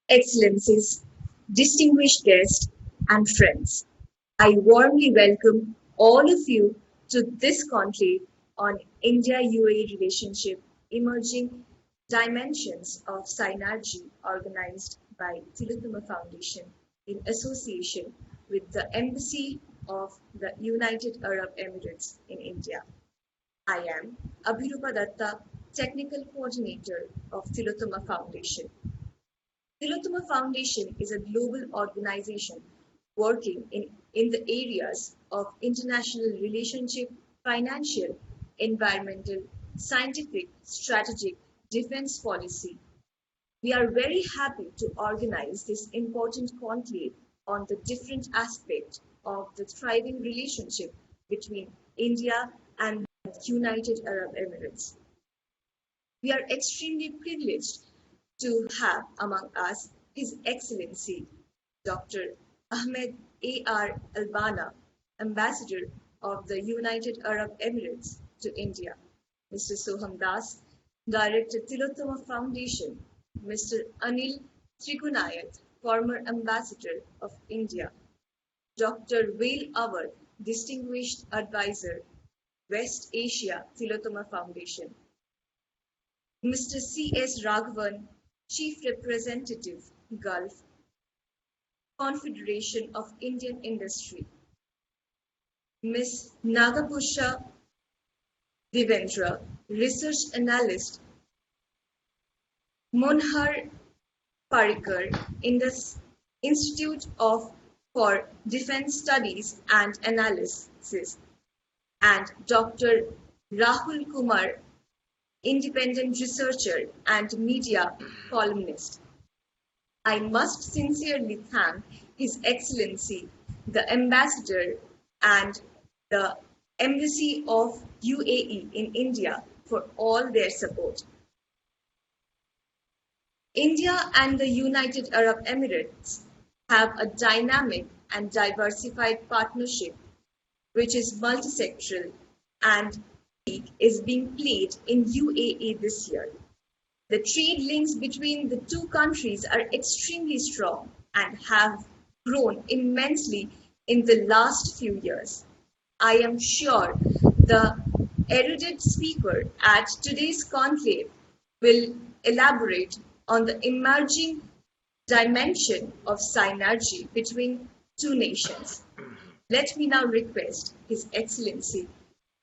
Excellencies, distinguished guests, and friends, I warmly welcome all of you to this conclave on India-UAE relationship emerging dimensions of synergy organized by Tillotoma Foundation in association with the Embassy of the United Arab Emirates in India. I am Abhirupa Dutta, Technical Coordinator of Tillotoma Foundation. Tillotoma Foundation is a global organization working in the areas of international relationship, financial, environmental, scientific, strategic, defense policy. We are very happy to organize this important conclave on the different aspects of the thriving relationship between India and the United Arab Emirates. We are extremely privileged to have among us His Excellency Dr. Ahmed A.R. Albana, Ambassador of the United Arab Emirates to India, Mr. Soham Das, Director Tillotoma Foundation, Mr. Anil Trigunayat, former Ambassador of India, Dr. Waiel Awwad, Distinguished Advisor, West Asia Tillotoma Foundation, Mr. C.S. Raghavan, Chief Representative, Gulf, Confederation of Indian Industry, Ms. Nagapushpa Devendra, Research Analyst, Monhar Parikar, Institute for Defense Studies and Analysis, and Dr. Rahul Kumar, independent researcher and media columnist. I must sincerely thank His Excellency, the Ambassador and the Embassy of UAE in India for all their support. India and the United Arab Emirates have a dynamic and diversified partnership which is multisectoral and is being played in UAE this year. The trade links between the two countries are extremely strong and have grown immensely in the last few years. I am sure the erudite speaker at today's conclave will elaborate on the emerging dimension of synergy between two nations. Let me now request His Excellency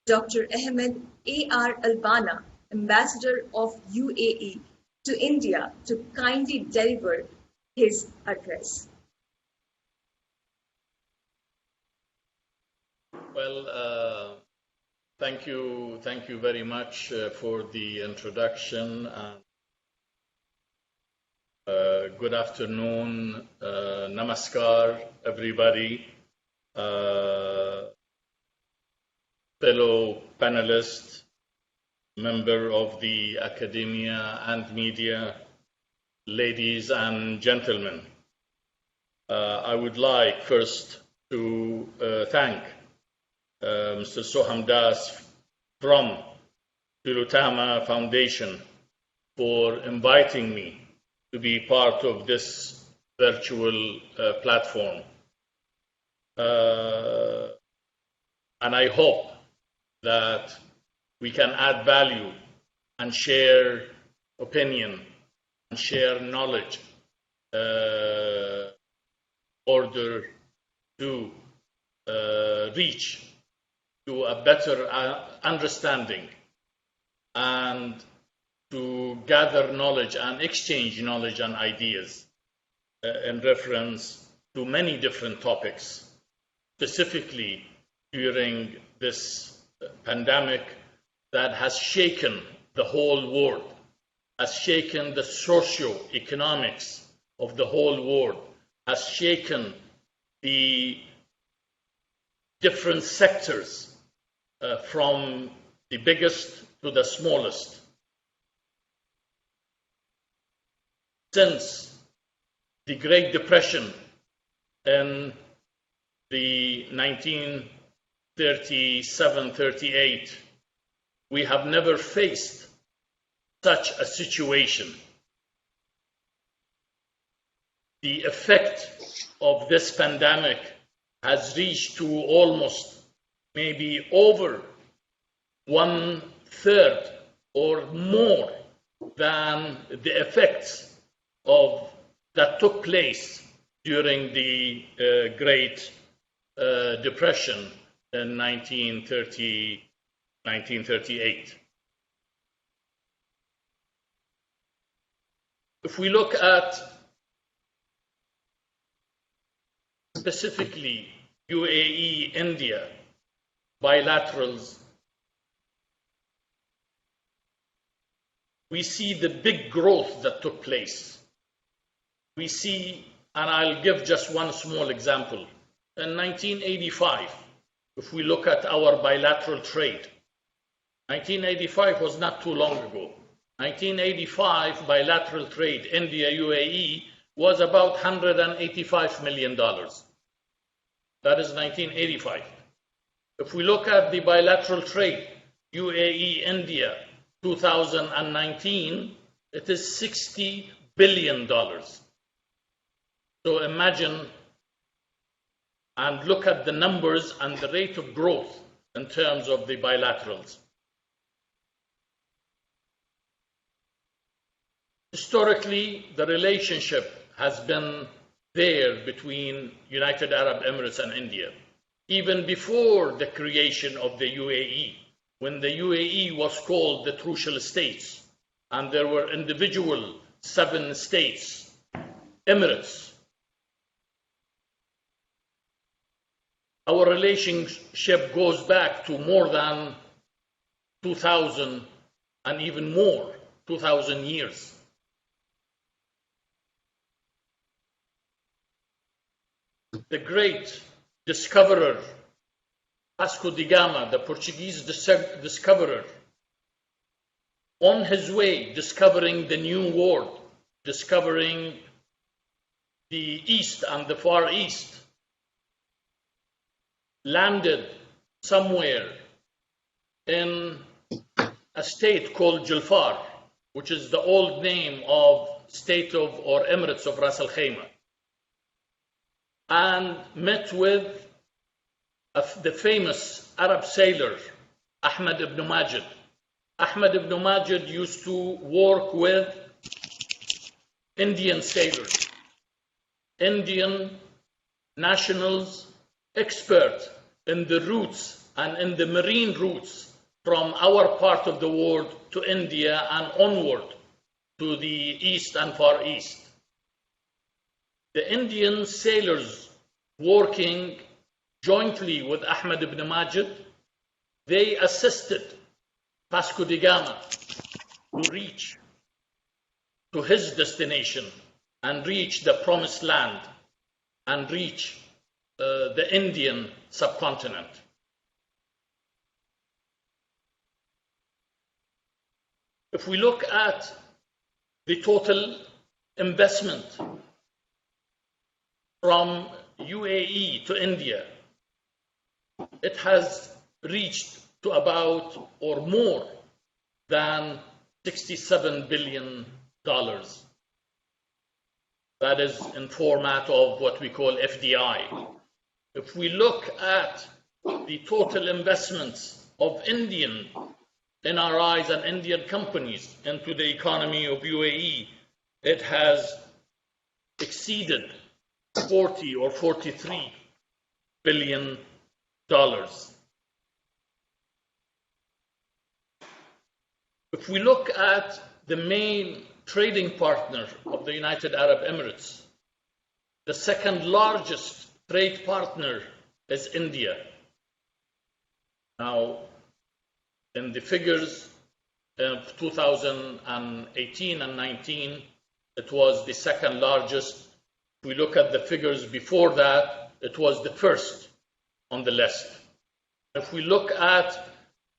Dr. Ahmed A.R. Albana, Ambassador of UAE to India, to kindly deliver his address. Well, thank you very much for the introduction. Good afternoon, namaskar, everybody. Fellow panelists, member of the academia and media, ladies and gentlemen. I would like first to thank Mr. Soham Das from Tillotoma Foundation for inviting me to be part of this virtual platform. And I hope that we can add value and share opinion and share knowledge in order to reach to a better understanding and to gather knowledge and exchange knowledge and ideas in reference to many different topics, specifically during this pandemic that has shaken the whole world, has shaken the socio-economics of the whole world, has shaken the different sectors from the biggest to the smallest. Since the Great Depression in the 1937-38, we have never faced such a situation. the effect of this pandemic has reached to almost maybe over 1/3 or more than the effects of that took place during the Great Depression in 1938. If we look at specifically UAE, India, bilaterals, we see the big growth that took place. We see, and I'll give just one small example. In 1985, if we look at our bilateral trade, 1985 was not too long ago. 1985 bilateral trade, India-UAE, was about $185 million. That is 1985. If we look at the bilateral trade, UAE-India, 2019, it is $60 billion. So imagine and look at the numbers and the rate of growth in terms of the bilaterals. Historically, the relationship has been there between United Arab Emirates and India. Even before the creation of the UAE, when the UAE was called the Trucial States, and there were individual 7 states, Emirates. Our relationship goes back to more than 2,000 and even more, 2,000 years. The great discoverer, Vasco da Gama, the Portuguese discoverer, on his way discovering the New World, discovering the East and the Far East, landed somewhere in a state called Julfar, which is the old name of state of or Emirates of Ras Al Khaimah, and met with the famous Arab sailor, Ahmed ibn Majid. Ahmed ibn Majid used to work with Indian sailors, Indian nationals, expert in the routes and in the marine routes from our part of the world to India and onward to the East and Far East. The Indian sailors working jointly with Ahmed ibn Majid, they assisted Vasco da Gama to reach to his destination and reach the promised land and reach the Indian subcontinent. If we look at the total investment from UAE to India, it has reached to about or more than $67 billion. That is in format of what we call FDI. If we look at the total investments of Indian NRIs and Indian companies into the economy of UAE, it has exceeded 40 or $43 billion. If we look at the main trading partner of the United Arab Emirates, the second largest trade partner is India. Now, in the figures of 2018 and 19, it was the second largest. If we look at the figures before that, it was the first on the list. If we look at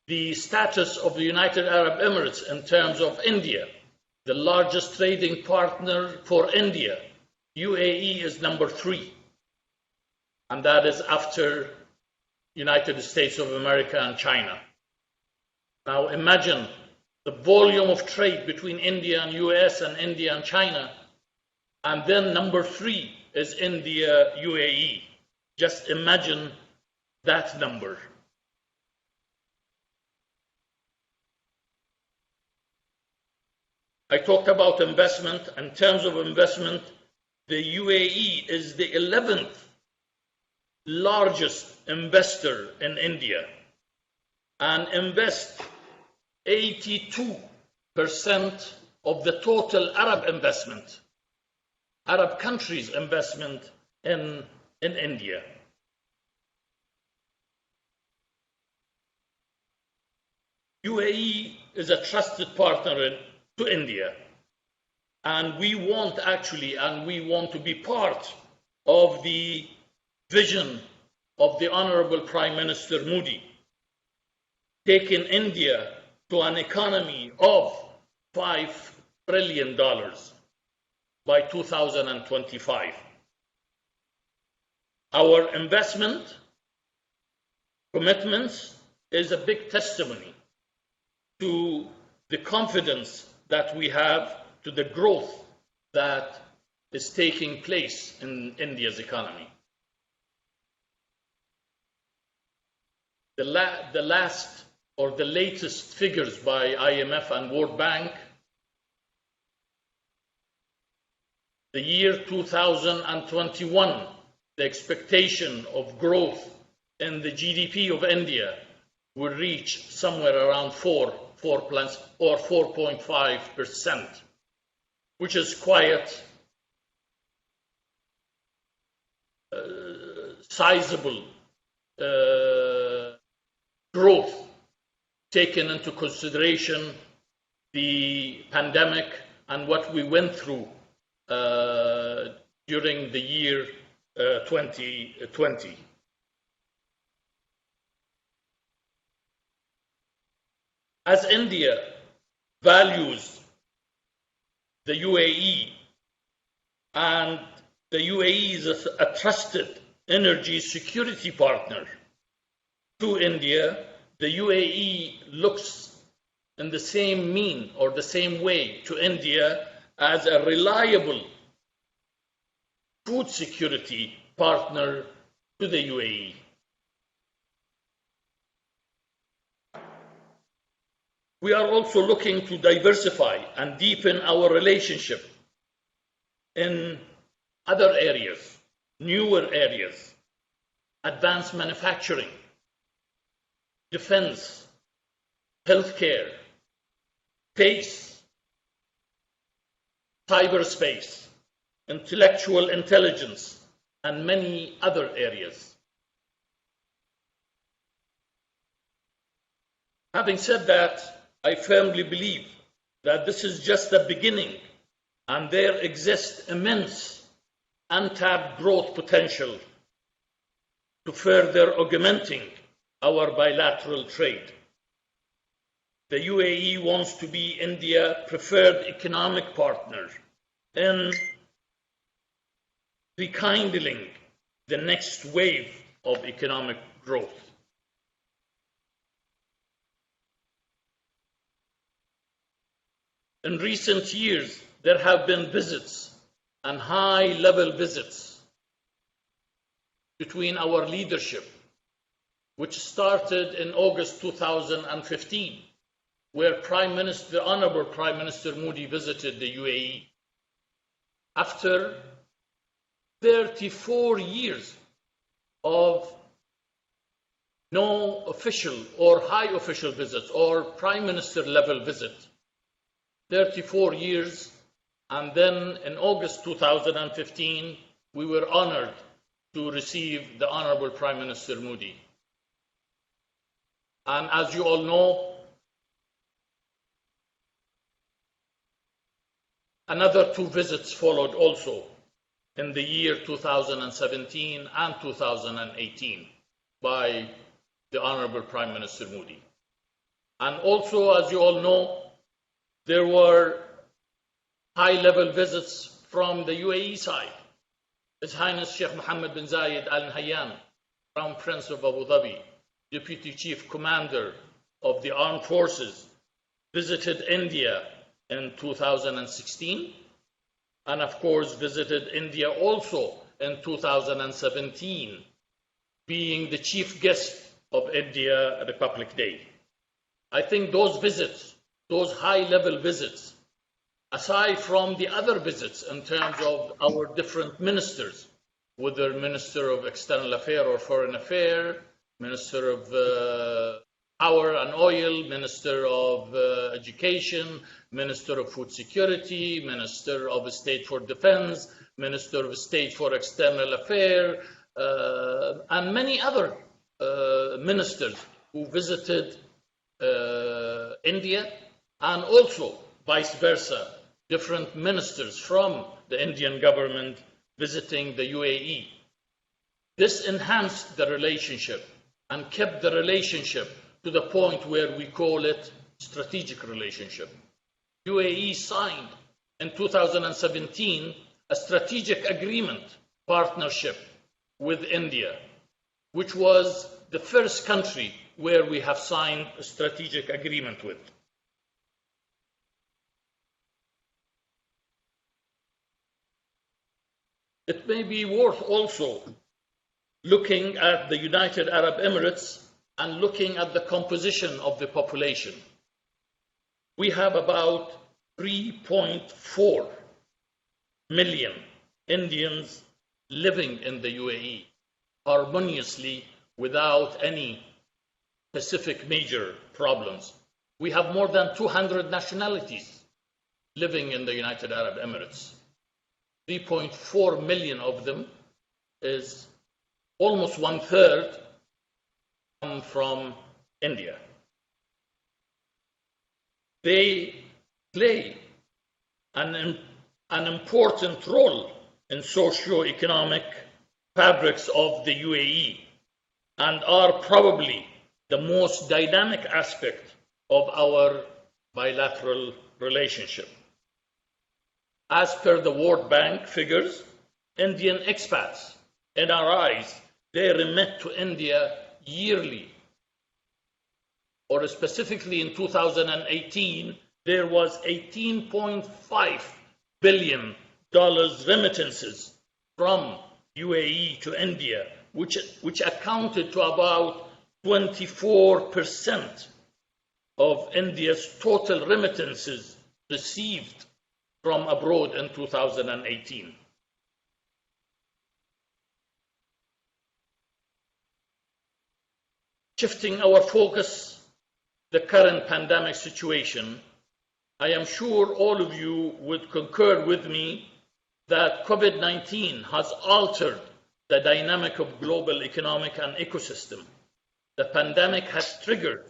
the status of the United Arab Emirates in terms of India, the largest trading partner for India, UAE is number 3. And that is after United States of America and China. Now imagine the volume of trade between India and US and India and China And then number 3 is India-UAE. Just imagine that number. I talked about investment. In terms of investment, the UAE is the 11th largest investor in India and invests 82% of the total Arab countries' investment in India. UAE is a trusted partner to India, and we want to be part of the vision of the Honorable Prime Minister Modi, taking India to an economy of $5 trillion by 2025. Our investment commitments is a big testimony to the confidence that we have, to the growth that is taking place in India's economy. The latest figures by IMF and World Bank, the year 2021, the expectation of growth in the GDP of India will reach somewhere around 4.5%, which is quite sizable growth, taken into consideration the pandemic and what we went through during the year 2020. As India values the UAE, and the UAE is a trusted energy security partner to India, the UAE looks in the same way to India as a reliable food security partner to the UAE. We are also looking to diversify and deepen our relationship in other areas, newer areas, advanced manufacturing, defense, healthcare, space, cyberspace, intellectual intelligence, and many other areas. Having said that, I firmly believe that this is just the beginning, and there exists immense untapped growth potential to further augmenting our bilateral trade. The UAE wants to be India's preferred economic partner in rekindling the next wave of economic growth. In recent years, there have been visits and high-level visits between our leadership, which started in August 2015, where the Honorable Prime Minister Modi visited the UAE. After 34 years of no official or high official visits or Prime Minister level visit, 34 years, and then in August 2015, we were honored to receive the Honorable Prime Minister Modi. And as you all know, another 2 visits followed also in the year 2017 and 2018 by the Honorable Prime Minister Modi. And also, as you all know, there were high-level visits from the UAE side. His Highness Sheikh Mohammed bin Zayed Al Nahyan, Crown Prince of Abu Dhabi, Deputy Chief Commander of the Armed Forces, visited India in 2016, and of course visited India also in 2017, being the chief guest of India Republic Day. I think those visits, those high-level visits, aside from the other visits in terms of our different ministers, whether Minister of External Affairs or Foreign Affairs, Minister of Power and Oil, Minister of Education, Minister of Food Security, Minister of State for Defense, Minister of State for External Affairs, and many other ministers who visited India, and also vice versa, different ministers from the Indian government visiting the UAE. This enhanced the relationship and kept the relationship to the point where we call it strategic relationship. UAE signed in 2017 a strategic agreement partnership with India, which was the first country where we have signed a strategic agreement with. It may be worth also looking at the United Arab Emirates and looking at the composition of the population. We have about 3.4 million Indians living in the UAE harmoniously without any specific major problems. We have more than 200 nationalities living in the United Arab Emirates. 3.4 million of them is almost 1/3 come from India. They play an important role in socio-economic fabrics of the UAE and are probably the most dynamic aspect of our bilateral relationship. As per the World Bank figures, Indian expats, NRIs, they remit to India yearly, or specifically in 2018, there was $18.5 billion remittances from UAE to India, which accounted to about 24% of India's total remittances received from abroad in 2018. Shifting our focus, the current pandemic situation, I am sure all of you would concur with me that COVID-19 has altered the dynamic of global economic and ecosystem. The pandemic has triggered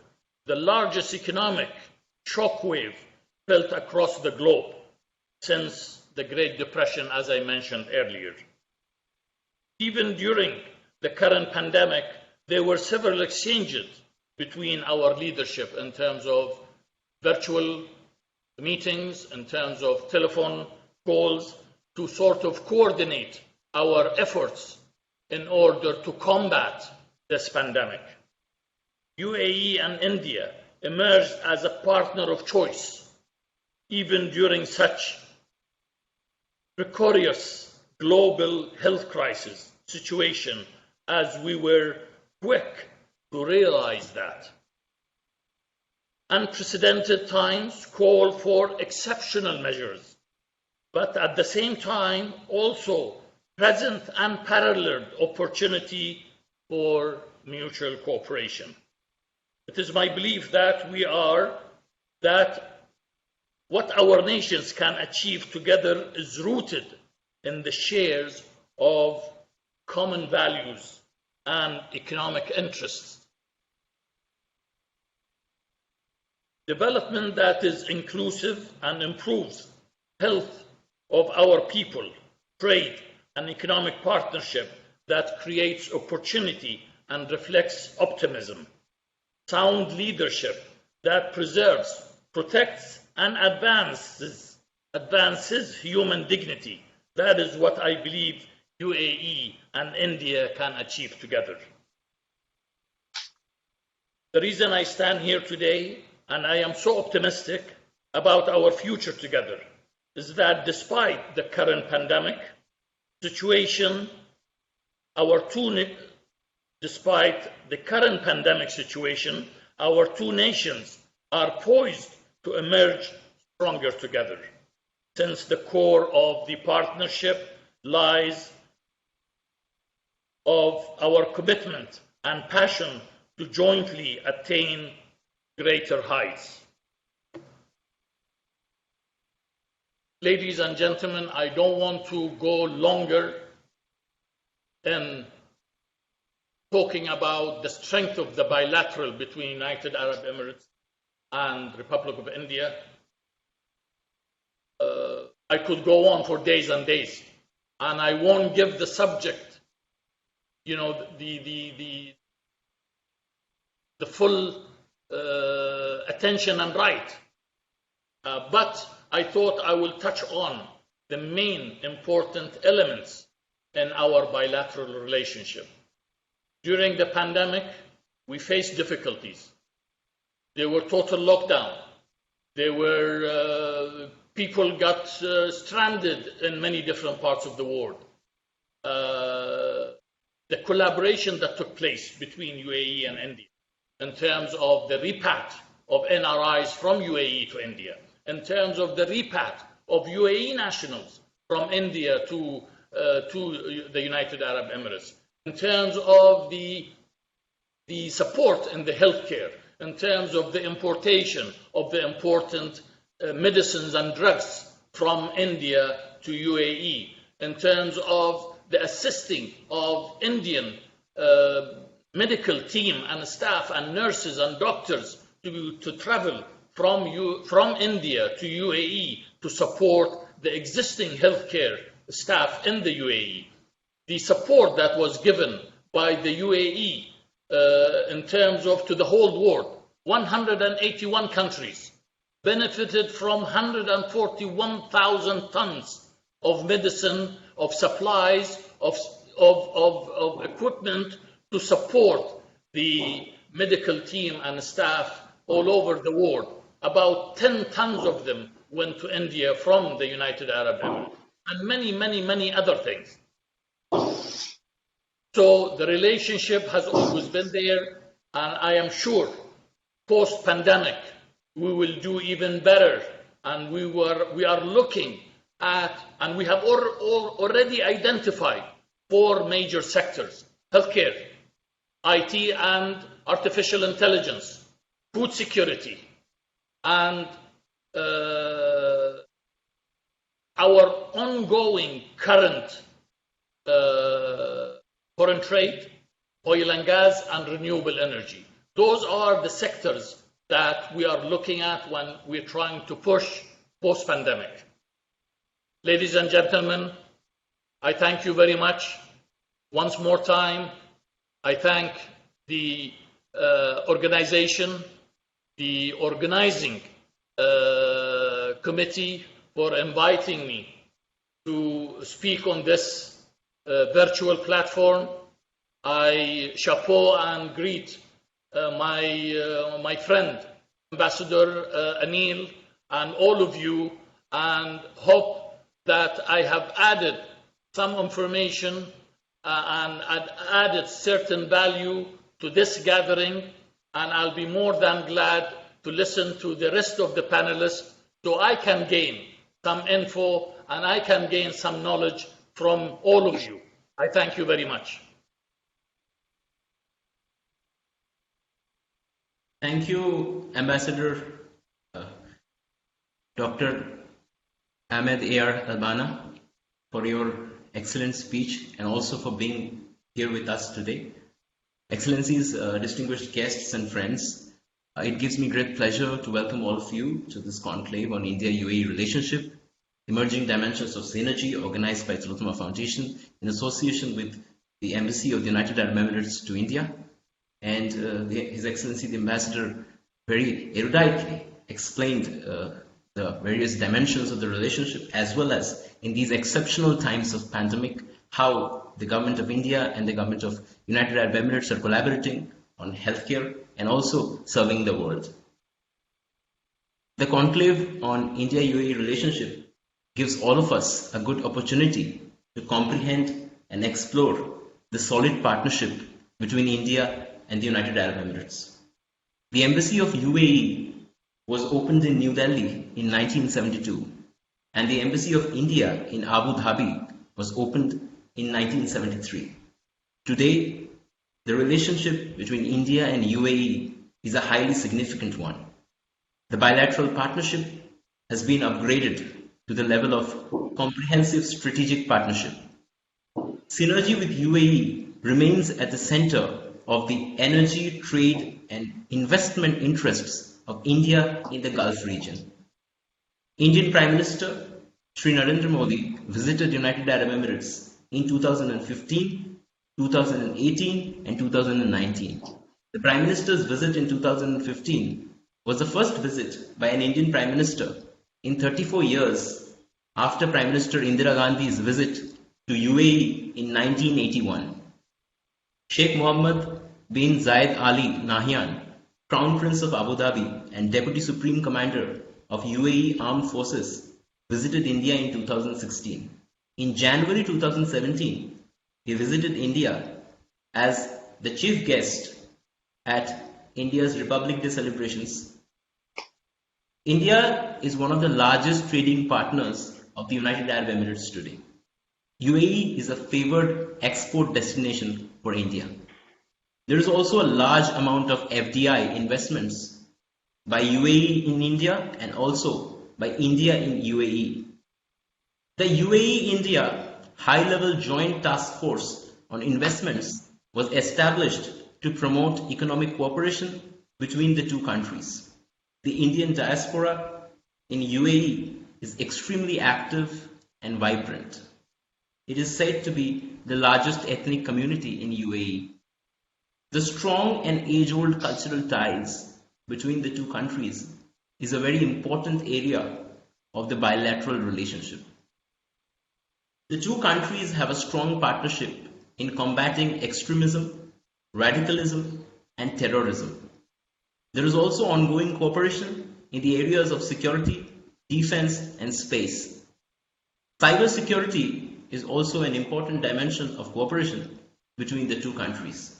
the largest economic shockwave felt across the globe since the Great Depression, as I mentioned earlier. Even during the current pandemic, there were several exchanges between our leadership in terms of virtual meetings, in terms of telephone calls, to sort of coordinate our efforts in order to combat this pandemic. UAE and India emerged as a partner of choice, even during such precarious global health crisis situation, as we were quick to realize that. Unprecedented times call for exceptional measures, but at the same time also present unparalleled opportunity for mutual cooperation. It is my belief that what our nations can achieve together is rooted in the shares of common values and economic interests. Development that is inclusive and improves health of our people, trade and economic partnership that creates opportunity and reflects optimism. Sound leadership that preserves, protects and advances human dignity. That is what I believe UAE and India can achieve together. The reason I stand here today, and I am so optimistic about our future together, is that despite the current pandemic situation, despite the current pandemic situation, our two nations are poised to emerge stronger together, since the core of the partnership lies of our commitment and passion to jointly attain greater heights. Ladies and gentlemen, I don't want to go longer in talking about the strength of the bilateral between United Arab Emirates and Republic of India. I could go on for days and days, and I won't give the subject, the full attention and right. But I thought I will touch on the main important elements in our bilateral relationship. During the pandemic, we faced difficulties. There were total lockdown. There were people got stranded in many different parts of the world. The collaboration that took place between UAE and India in terms of the repat of NRIs from UAE to India, in terms of the repat of UAE nationals from India to the United Arab Emirates, in terms of the support in the healthcare, in terms of the importation of the important medicines and drugs from India to UAE, in terms of the assisting of Indian medical team and staff and nurses and doctors to travel from India to UAE to support the existing healthcare staff in the UAE. The support that was given by the UAE in terms of to the whole world, 181 countries benefited from 141,000 tons of medicine, of supplies, of equipment to support the medical team and staff all over the world. About 10 tons of them went to India from the United Arab Emirates, and many, many, many other things. So the relationship has always been there, and I am sure post-pandemic we will do even better. And we are looking at, and we have already identified 4 major sectors: healthcare, IT and artificial intelligence, food security, and our ongoing current foreign trade, oil and gas, and renewable energy. Those are the sectors that we are looking at when we're trying to push post-pandemic. Ladies and gentlemen, I thank you very much. Once more time, I thank the organization, the organizing committee for inviting me to speak on this virtual platform. I chapeau and greet my friend, Ambassador Anil, and all of you, and hope that I have added some information and added certain value to this gathering, and I'll be more than glad to listen to the rest of the panelists so I can gain some info and I can gain some knowledge from all of you. I thank you very much. Thank you, Ambassador Dr. Ahmed Albana, for your excellent speech and also for being here with us today. Excellencies, distinguished guests and friends, it gives me great pleasure to welcome all of you to this conclave on India-UAE relationship, emerging dimensions of synergy, organized by Tillotoma Foundation in association with the Embassy of the United Arab Emirates to India. And His Excellency the Ambassador very eruditely explained the various dimensions of the relationship, as well as in these exceptional times of pandemic, how the government of India and the government of United Arab Emirates are collaborating on healthcare and also serving the world. The conclave on India-UAE relationship gives all of us a good opportunity to comprehend and explore the solid partnership between India and the United Arab Emirates. The Embassy of UAE was opened in New Delhi in 1972, and the Embassy of India in Abu Dhabi was opened in 1973. Today, the relationship between India and UAE is a highly significant one. The bilateral partnership has been upgraded to the level of comprehensive strategic partnership. Synergy with UAE remains at the center of the energy, trade, and investment interests of India in the Gulf region. Indian Prime Minister Shri Narendra Modi visited United Arab Emirates in 2015, 2018, and 2019. The Prime Minister's visit in 2015 was the first visit by an Indian Prime Minister in 34 years after Prime Minister Indira Gandhi's visit to UAE in 1981. Sheikh Mohammed bin Zayed Ali Nahyan, Crown Prince of Abu Dhabi and Deputy Supreme Commander of UAE Armed Forces, visited India in 2016. In January 2017, he visited India as the chief guest at India's Republic Day celebrations. India is one of the largest trading partners of the United Arab Emirates today. UAE is a favored export destination for India. There is also a large amount of FDI investments by UAE in India and also by India in UAE. The UAE-India High-Level Joint Task Force on Investments was established to promote economic cooperation between the two countries. The Indian diaspora in UAE is extremely active and vibrant. It is said to be the largest ethnic community in UAE. The strong and age-old cultural ties between the two countries is a very important area of the bilateral relationship. The two countries have a strong partnership in combating extremism, radicalism, and terrorism. There is also ongoing cooperation in the areas of security, defense, and space. Cybersecurity is also an important dimension of cooperation between the two countries.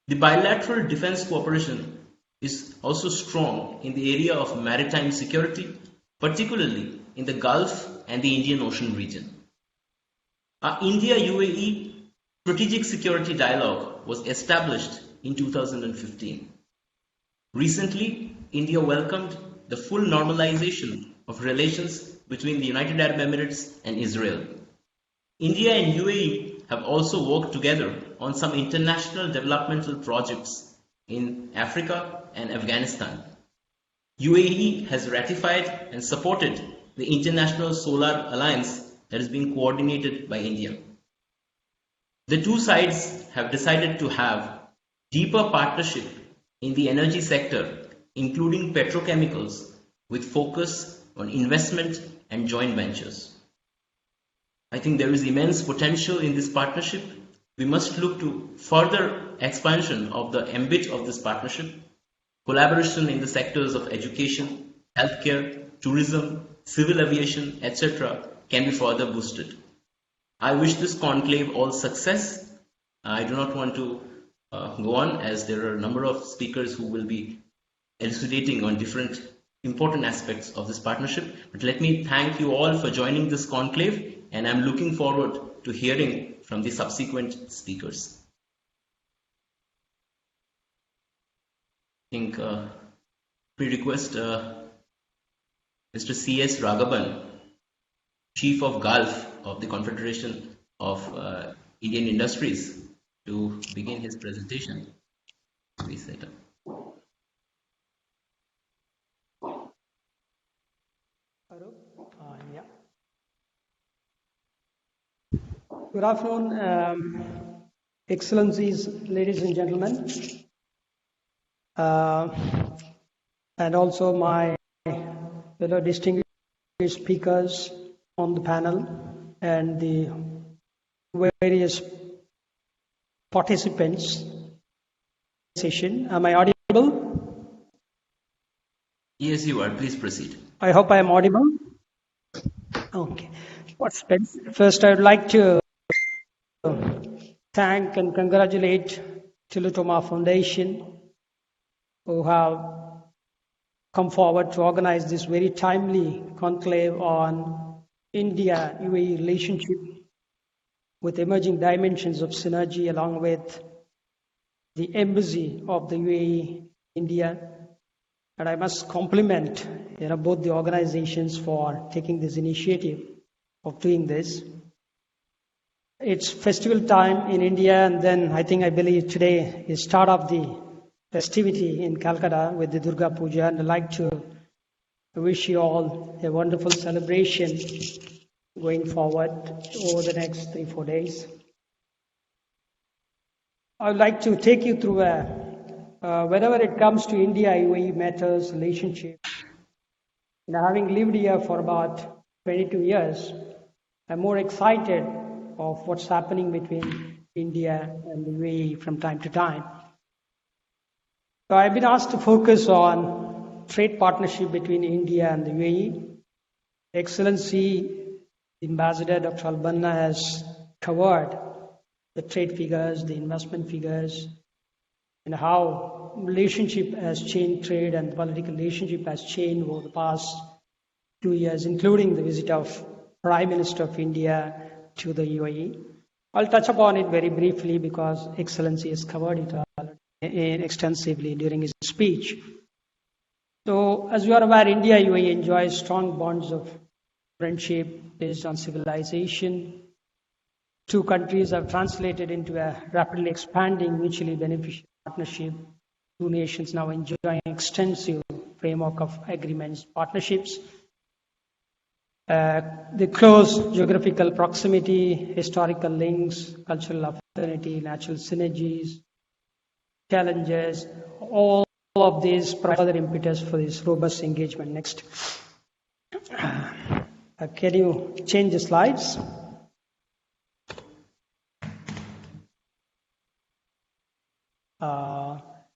The bilateral defense cooperation is also strong in the area of maritime security, particularly in the Gulf and the Indian Ocean region. Our India-UAE Strategic Security Dialogue was established in 2015. Recently, India welcomed the full normalization of relations between the United Arab Emirates and Israel. India and UAE have also worked together on some international developmental projects in Africa and Afghanistan. UAE has ratified and supported the International Solar Alliance that is being coordinated by India. The two sides have decided to have deeper partnership in the energy sector, including petrochemicals, with focus on investment and joint ventures. I think there is immense potential in this partnership. We must look to further expansion of the ambit of this partnership. Collaboration in the sectors of education, healthcare, tourism, civil aviation, etc. can be further boosted. I wish this conclave all success. I do not want to go on, as there are a number of speakers who will be elucidating on different important aspects of this partnership. But let me thank you all for joining this conclave, and I'm looking forward to hearing from the subsequent speakers. I think we request Mr. C.S. Raghavan, Chief of Gulf of the Confederation of Indian Industries, to begin his presentation. Please set up. Yeah. Good afternoon, Excellencies, ladies and gentlemen, and also my fellow distinguished speakers on the panel and the various participants in the session. Am I audible? Yes, you are. Please proceed. I hope I am audible. Okay. First, I would like to thank and congratulate Tillotoma Foundation, who have come forward to organize this very timely conclave on India-UAE relationship with emerging dimensions of synergy, along with the embassy of the UAE, India. And I must compliment both the organizations for taking this initiative of doing this. It's festival time in India, and then I believe today is start of the festivity in Calcutta with the Durga Puja, and I'd like to wish you all a wonderful celebration going forward over the next 3-4 days. I would like to take you through whenever it comes to India-UAE matters, relationship. Having lived here for about 22 years, I'm more excited of what's happening between India and the UAE from time to time. So I've been asked to focus on trade partnership between India and the UAE. Excellency, the Ambassador Dr. Albana has covered the trade figures, the investment figures, and how relationship has changed, trade and political relationship has changed over the past 2 years, including the visit of Prime Minister of India to the UAE. I'll touch upon it very briefly because Excellency has covered it extensively during his speech. So, as you are aware, India-UAE enjoys strong bonds of friendship based on civilization. Two countries have translated into a rapidly expanding, mutually beneficial partnership. Two nations now enjoying extensive framework of agreements, partnerships. The close geographical proximity, historical links, cultural affinity, natural synergies, challenges, all of these provide further impetus for this robust engagement. Next. Can you change the slides?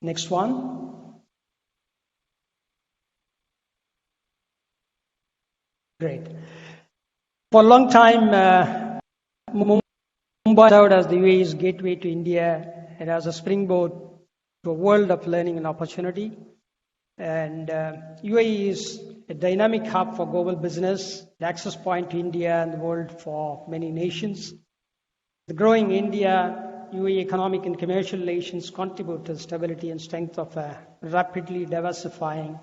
Next one. Great. For a long time, Mumbai served as the UAE's gateway to India and as a springboard to a world of learning and opportunity. And UAE is a dynamic hub for global business, the access point to India and the world for many nations. The growing India-UAE economic and commercial relations contribute to the stability and strength of a rapidly diversifying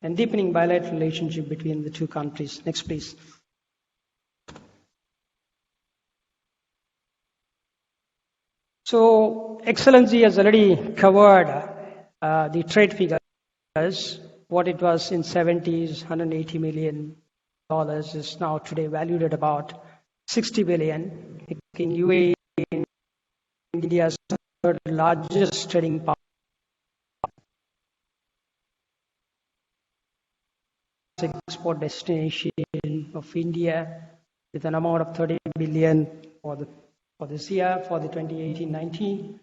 and deepening bilateral relationship between the two countries. Next, please. So, Excellency has already covered the trade figures. What it was in 70s, $180 million is now today valued at about $60 billion, making UAE India's third largest trading partner. Export destination of India with an amount of 30 billion for this year, for the 2018-19.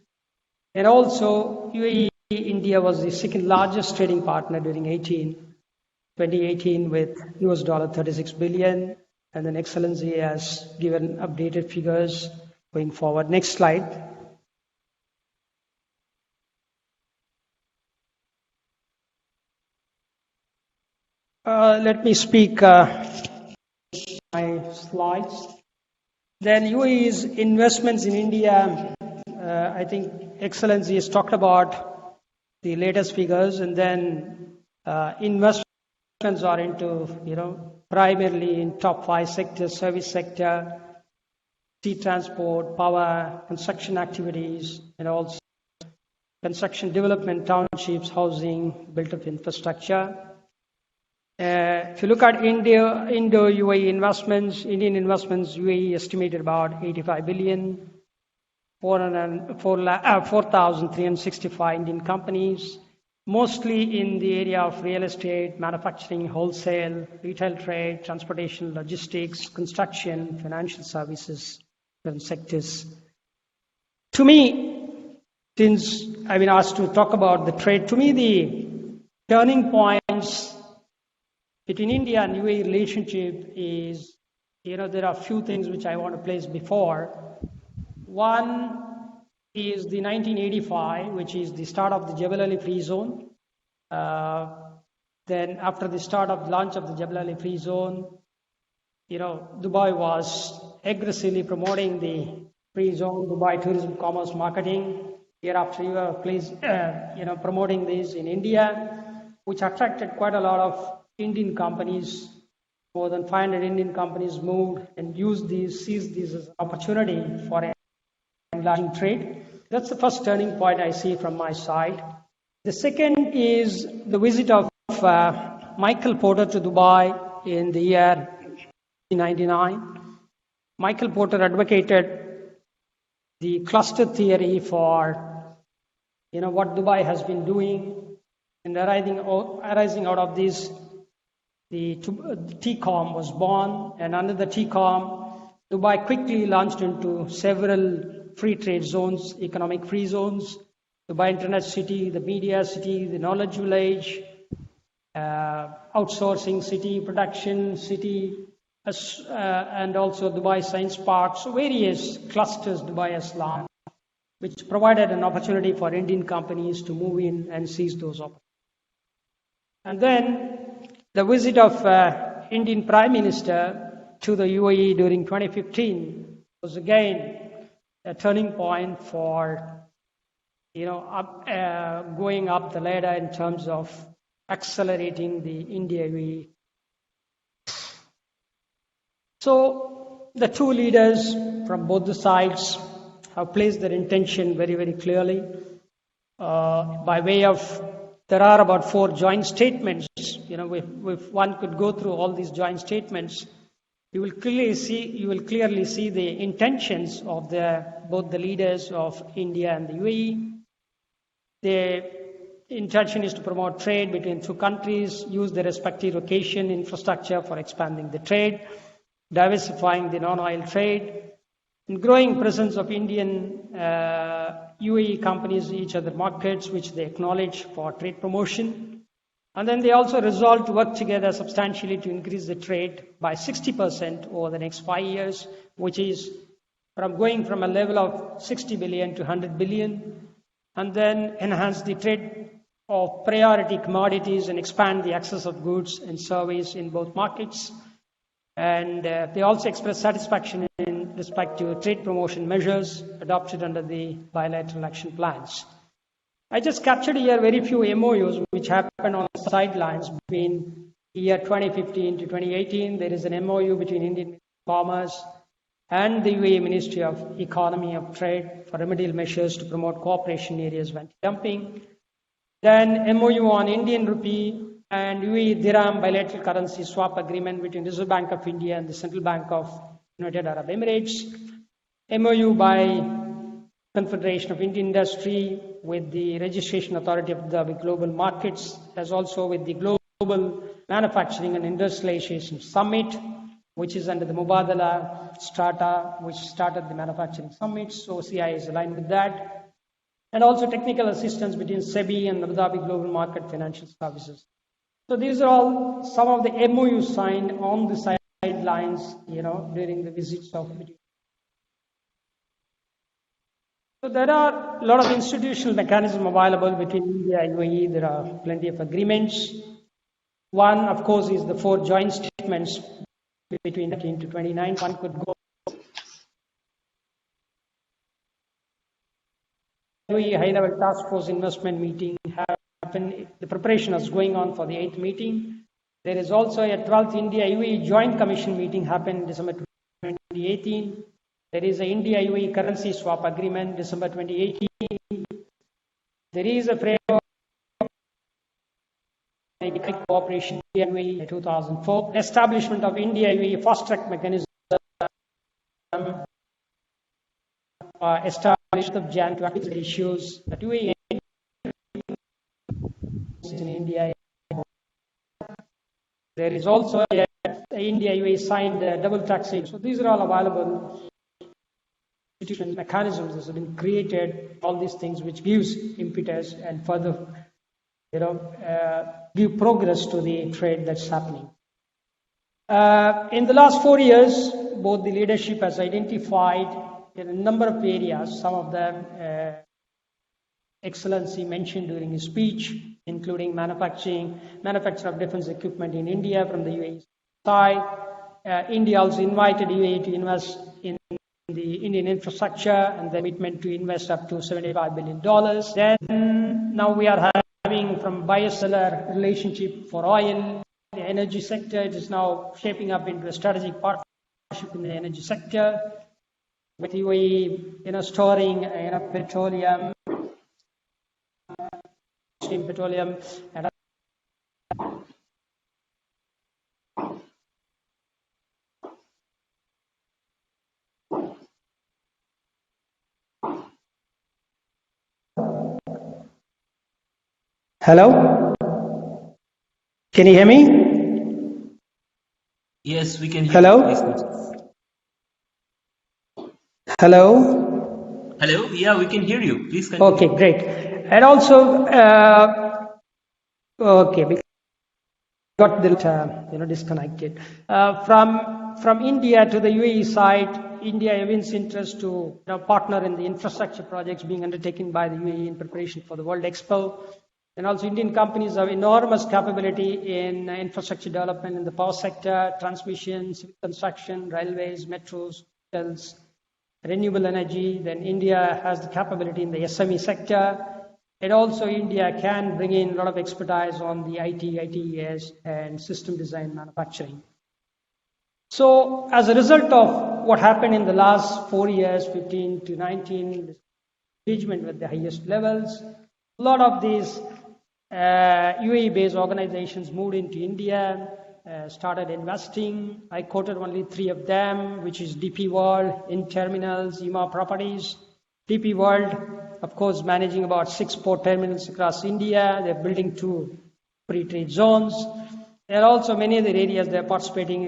And also, UAE India was the second largest trading partner during 2018 with $36 billion. And then Excellency has given updated figures going forward. Next slide. Let me speak my slides. Then UAE's investments in India, I think Excellency has talked about the latest figures, and then investments are into, primarily in top 5 sectors: service sector, sea transport, power, construction activities, and also construction development, townships, housing, built-up infrastructure. If you look at Indo-UAE investments, Indian investments, UAE estimated about 85 billion, 4,365 Indian companies, mostly in the area of real estate, manufacturing, wholesale, retail trade, transportation, logistics, construction, financial services, different sectors. To me, since I've been asked to talk about the trade, to me the turning points between India and UAE relationship is there are a few things which I want to place before. One is the 1985, which is the start of the Jebel Ali Free Zone. Then after the start of the launch of the Jebel Ali Free Zone, Dubai was aggressively promoting the free zone, Dubai Tourism Commerce Marketing. Year after year, promoting this in India, which attracted quite a lot of Indian companies. More than 500 Indian companies moved and seized these as an opportunity for enlarging trade. That's the first turning point I see from my side. The second is the visit of Michael Porter to Dubai in the year 1999. Michael Porter advocated the cluster theory for what Dubai has been doing, and arising out of this, the TCOM was born, and under the TCOM, Dubai quickly launched into several free trade zones, economic free zones, Dubai Internet City, the media city, the knowledge village, outsourcing city, production city, and also Dubai Science Park. So various clusters Dubai has launched, which provided an opportunity for Indian companies to move in and seize those opportunities. And then the visit of Indian Prime Minister to the UAE during 2015 was again a turning point for going up the ladder in terms of accelerating the India-UAE. So the two leaders from both the sides have placed their intention very, very clearly by way of, there are about 4 joint statements. If one could go through all these joint statements, you will clearly see the intentions of both the leaders of India and the UAE. The intention is to promote trade between two countries, use their respective location infrastructure for expanding the trade, diversifying the non-oil trade, and growing presence of Indian UAE companies in each other markets, which they acknowledge for trade promotion. And then they also resolved to work together substantially to increase the trade by 60% over the next 5 years, which is going from a level of 60 billion to 100 billion, and then enhance the trade of priority commodities and expand the access of goods and service in both markets. And they also expressed satisfaction in respect to trade promotion measures adopted under the bilateral action plans. I just captured here very few MOUs which happened on the sidelines between year 2015 to 2018. There is an MOU between Indian Ministry of Commerce and the UAE Ministry of Economy of Trade for remedial measures to promote cooperation in areas of anti-dumping. Then MOU on Indian rupee and UAE dirham bilateral currency swap agreement between Reserve Bank of India and the Central Bank of United Arab Emirates. MOU by Confederation of Indian Industry with the Registration Authority of the Global Markets, as also with the Global Manufacturing and Industrialization Summit, which is under the Mubadala Strata, which started the Manufacturing Summit. So CI is aligned with that. And also technical assistance between SEBI and Abu Dhabi Global Market Financial Services. So these are all some of the MOUs signed on the sidelines, during the visits of. So there are a lot of institutional mechanisms available between India and UAE. There are plenty of agreements. One, of course, is the 4 joint statements between 19 to 29. One could go. UAE high-level task force investment meeting happened. The preparation is going on for the 8th meeting. There is also a 12th India-UAE joint commission meeting happened in December 2018. There is an India-UAE currency swap agreement, December 2018. There is a framework economic cooperation India-UAE in 2004. Establishment of India-UAE fast-track mechanism established of Jan to address issues that UAE in India. There is also a India-UAE signed double taxation. So these are all available. Institutional mechanisms that have been created, all these things which gives impetus and further give progress to the trade that's happening. In the last 4 years, both the leadership has identified in a number of areas, some of them Excellency mentioned during his speech, including manufacture of defense equipment in India from the UAE side. India also invited UAE to invest in the Indian infrastructure and the commitment to invest up to $75 billion. Then now we are having from bilateral relationship for oil, the energy sector. It is now shaping up into a strategic partnership in the energy sector with UAE, storing, petroleum, petroleum and Hello? Can you hear me? Yes, we can hear Hello? you. Hello? Hello? Yeah, we can hear you. Please continue. Okay, great. And also, okay, we got the disconnected. From India to the UAE side, India evinces interest to partner in the infrastructure projects being undertaken by the UAE in preparation for the World Expo. And also Indian companies have enormous capability in infrastructure development in the power sector, transmission, civil construction, railways, metros, hotels, renewable energy. Then India has the capability in the SME sector. And also India can bring in a lot of expertise on the IT, ITES and system design manufacturing. So as a result of what happened in the last 4 years, 15 to 19, engagement with the highest levels, a lot of these UAE-based organizations moved into India, started investing. I quoted only 3 of them, which is DP World, In Terminals, EMA Properties. DP World, of course, managing about 6 port terminals across India. They're building 2 free trade zones. There are also many other areas they're participating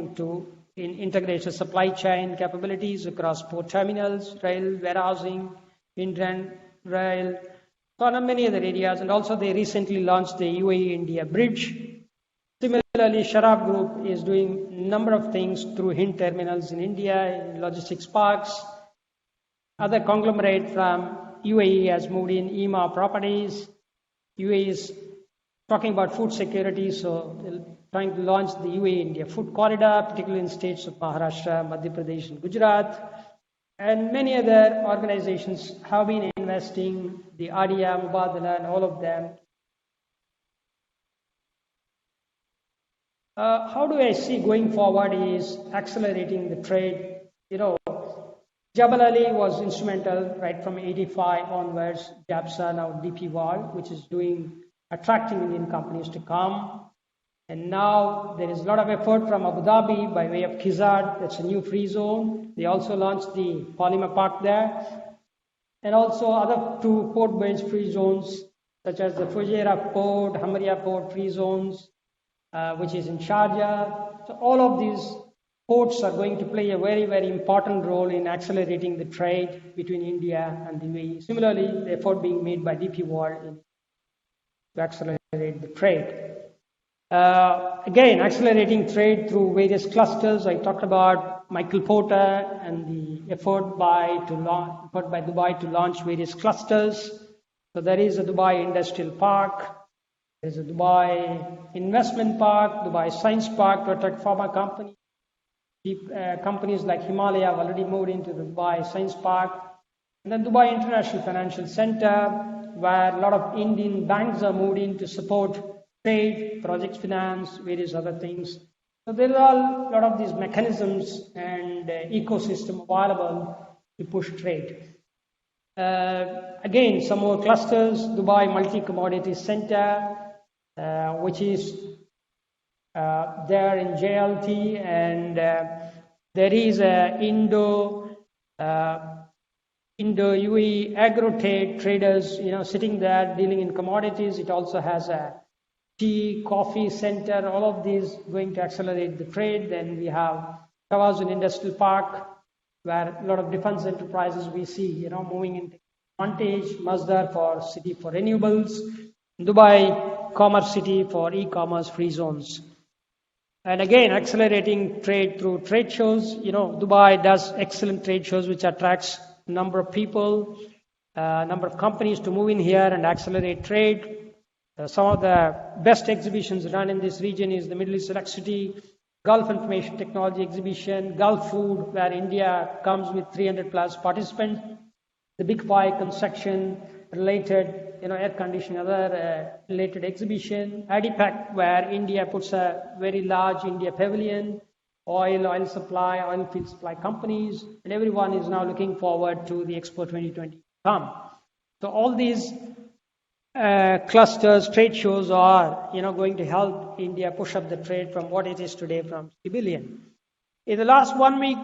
in integrated supply chain capabilities across port terminals, rail, warehousing, inland rail, so on many other areas. And also they recently launched the UAE-India bridge. Similarly, Sharaf Group is doing a number of things through Hind terminals in India, in logistics parks. Other conglomerate from UAE has moved in EMA Properties. UAE is talking about food security, so they're trying to launch the UAE-India food corridor, particularly in states of Maharashtra, Madhya Pradesh, and Gujarat. And many other organizations have been investing, the ADIA, Mubadala, and all of them. How do I see going forward is accelerating the trade. Jabal Ali was instrumental right from 85 onwards. JABSA, now DP World, which is attracting Indian companies to come. And now there is a lot of effort from Abu Dhabi by way of Khizad. That's a new free zone. They also launched the polymer park there. And also other 2 port-based free zones, such as the Fujairah Port, Hamaria Port free zones, which is in Sharjah. So all of these ports are going to play a very, very important role in accelerating the trade between India and the UAE. Similarly, the effort being made by DP World to accelerate the trade. Again, accelerating trade through various clusters. I talked about Michael Porter and the effort by Dubai to launch various clusters. So there is a Dubai Industrial Park, there is a Dubai Investment Park, Dubai Science Park to attract pharma companies. Companies like Himalaya have already moved into the Dubai Science Park. And then Dubai International Financial Center, where a lot of Indian banks are moved in to support trade, project finance, various other things. So there are a lot of these mechanisms and ecosystem available to push trade. Again, some more clusters, Dubai Multi-Commodity Center, which is there in JLT, and there is a Indo-UAE agro-trade traders, sitting there dealing in commodities. It also has a tea, coffee center, all of these going to accelerate the trade. Then we have Tawazun Industrial Park, where a lot of defense enterprises we see, moving into advantage. Masdar for city for renewables. Dubai Commerce City for e-commerce free zones. And again, accelerating trade through trade shows. Dubai does excellent trade shows, which attracts a number of people, a number of companies to move in here and accelerate trade. Some of the best exhibitions run in this region is the Middle East Electricity, Gulf Information Technology Exhibition, Gulf Food, where India comes with 300 plus participants, the Big Five construction related, air conditioning, other related exhibition, ADIPAC, where India puts a very large India pavilion, oil supply, oil field supply companies, and everyone is now looking forward to the Expo 2020 come. So all these clusters, trade shows are, going to help India push up the trade from what it is today from 3 billion. In the last 1 week,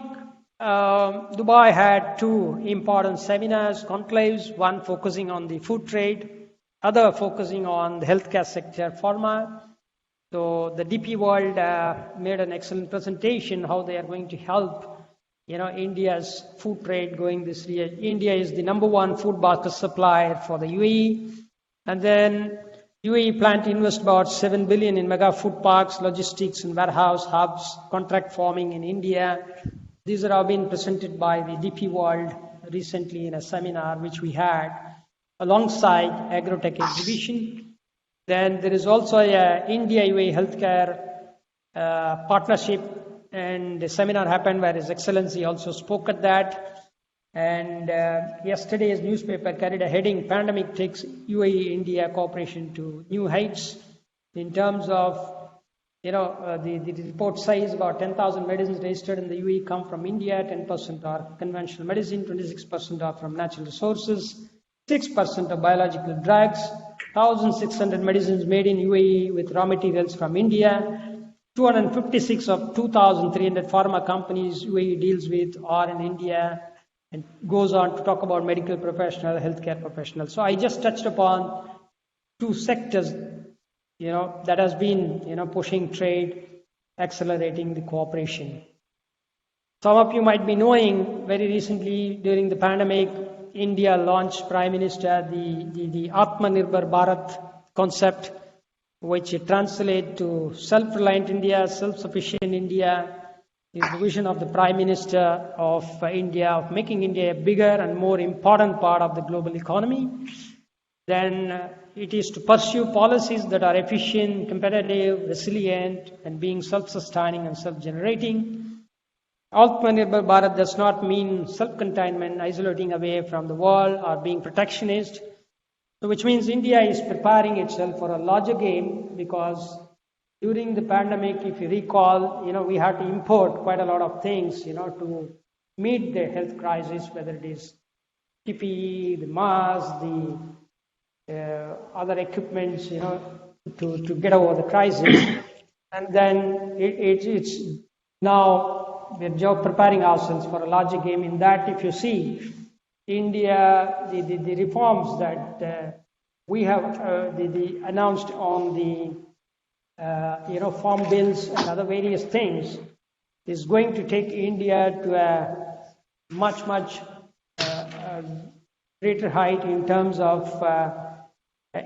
Dubai had 2 important seminars, conclaves, one focusing on the food trade, other focusing on the healthcare sector, pharma. So the DP World made an excellent presentation how they are going to help India's food trade going this year. India is the #1 food basket supplier for the UAE. And then UAE plan to invest about 7 billion in mega food parks, logistics and warehouse hubs, contract farming in India. These are all been presented by the DP World recently in a seminar which we had alongside Agrotech exhibition. Then there is also a India-UAE healthcare partnership, and the seminar happened where His Excellency also spoke at that. And yesterday's newspaper carried a heading, Pandemic Takes UAE-India Cooperation to New Heights. In terms of, the report says about 10,000 medicines registered in the UAE come from India, 10% are conventional medicine, 26% are from natural resources, 6% are biological drugs, 1,600 medicines made in UAE with raw materials from India, 256 of 2,300 pharma companies UAE deals with are in India, and goes on to talk about medical professional, healthcare professionals. So I just touched upon 2 sectors, that has been, pushing trade, accelerating the cooperation. Some of you might be knowing very recently during the pandemic, India launched Prime Minister the Atmanirbhar Bharat concept, which translates to self-reliant India, self-sufficient India, is the vision of the Prime Minister of India of making India a bigger and more important part of the global economy. Then it is to pursue policies that are efficient, competitive, resilient, and being self-sustaining and self-generating. Atmanirbhar Bharat does not mean self-containment, isolating away from the world, or being protectionist. So which means India is preparing itself for a larger game, because during the pandemic, if you recall, we had to import quite a lot of things, to meet the health crisis, whether it is PPE, the mask, the other equipments, to get over the crisis. And then it's now we're preparing ourselves for a larger game. In that, if you see, India, the reforms that we have announced on the farm bills and other various things is going to take India to a much greater height in terms of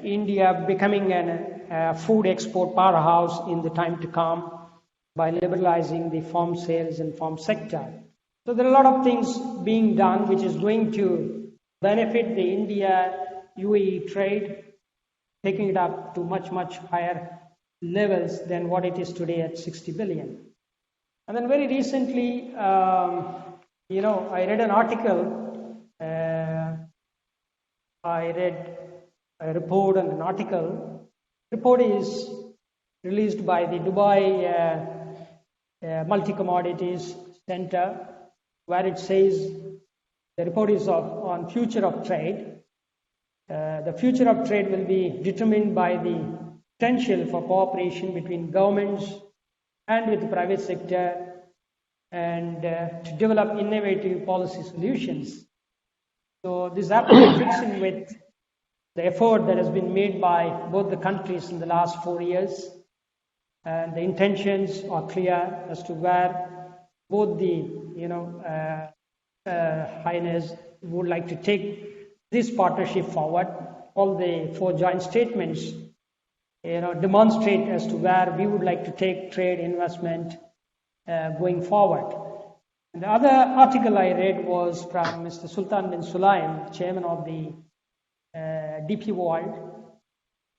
India becoming a food export powerhouse in the time to come by liberalizing the farm sales and farm sector. So there are a lot of things being done which is going to benefit the India-UAE trade, taking it up to much higher levels than what it is today at 60 billion. And then very recently, I read an article, I read a report and an article. The report is released by the Dubai Multi-Commodities Center, where it says the report is on future of trade. The future of trade will be determined by the potential for cooperation between governments and with the private sector, and to develop innovative policy solutions. So this absolutely fits in with the effort that has been made by both the countries in the last 4 years, and the intentions are clear as to where both the Highness would like to take this partnership forward. All the 4 joint statements demonstrate as to where we would like to take trade investment going forward. And the other article I read was from Mr. Sultan bin Sulaim, chairman of the DP World.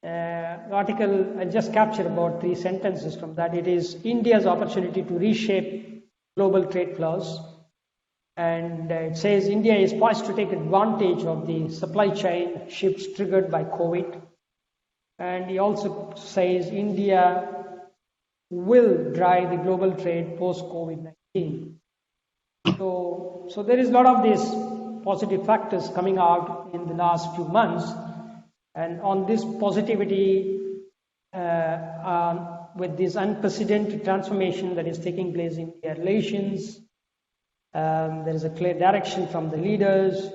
The article, I'll just capture about 3 sentences from that. It is India's opportunity to reshape global trade flows. And it says India is poised to take advantage of the supply chain shifts triggered by COVID. And he also says India will drive the global trade post-COVID-19. So there is a lot of these positive factors coming out in the last few months. And on this positivity, with this unprecedented transformation that is taking place in India relations, there is a clear direction from the leaders.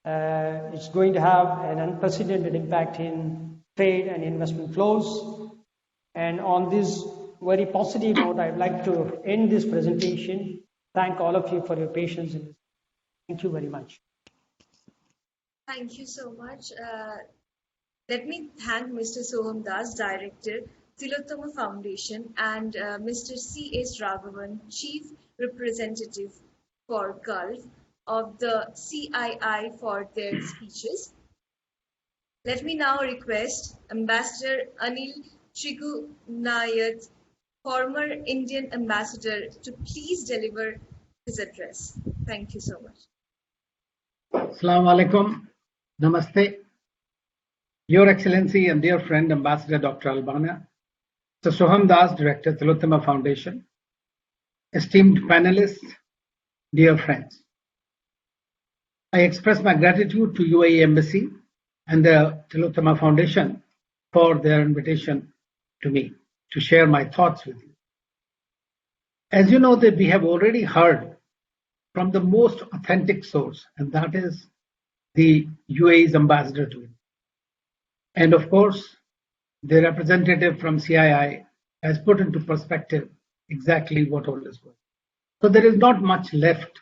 It's going to have an unprecedented impact in trade and investment flows. And on this very positive note, I'd like to end this presentation. Thank all of you for your patience in this. Thank you very much. Thank you so much. Let me thank Mr. Soham Das, Director, Tillotoma Foundation, and Mr. C.S. Raghavan, Chief Representative for Gulf of the CII for their speeches. Let me now request Ambassador Anil Trigunayat, former Indian ambassador, to please deliver his address. Thank you so much. Assalamu alaikum. Namaste. Your Excellency and dear friend Ambassador Dr. Albana, Mr. Soham Das, Director, Tillotoma Foundation, esteemed panelists, dear friends. I express my gratitude to UAE Embassy and the Tillotoma Foundation for their invitation to me to share my thoughts with you. As you know, that we have already heard from the most authentic source, and that is the UAE's ambassador to it. And of course, the representative from CII has put into perspective exactly what all is going on. So there is not much left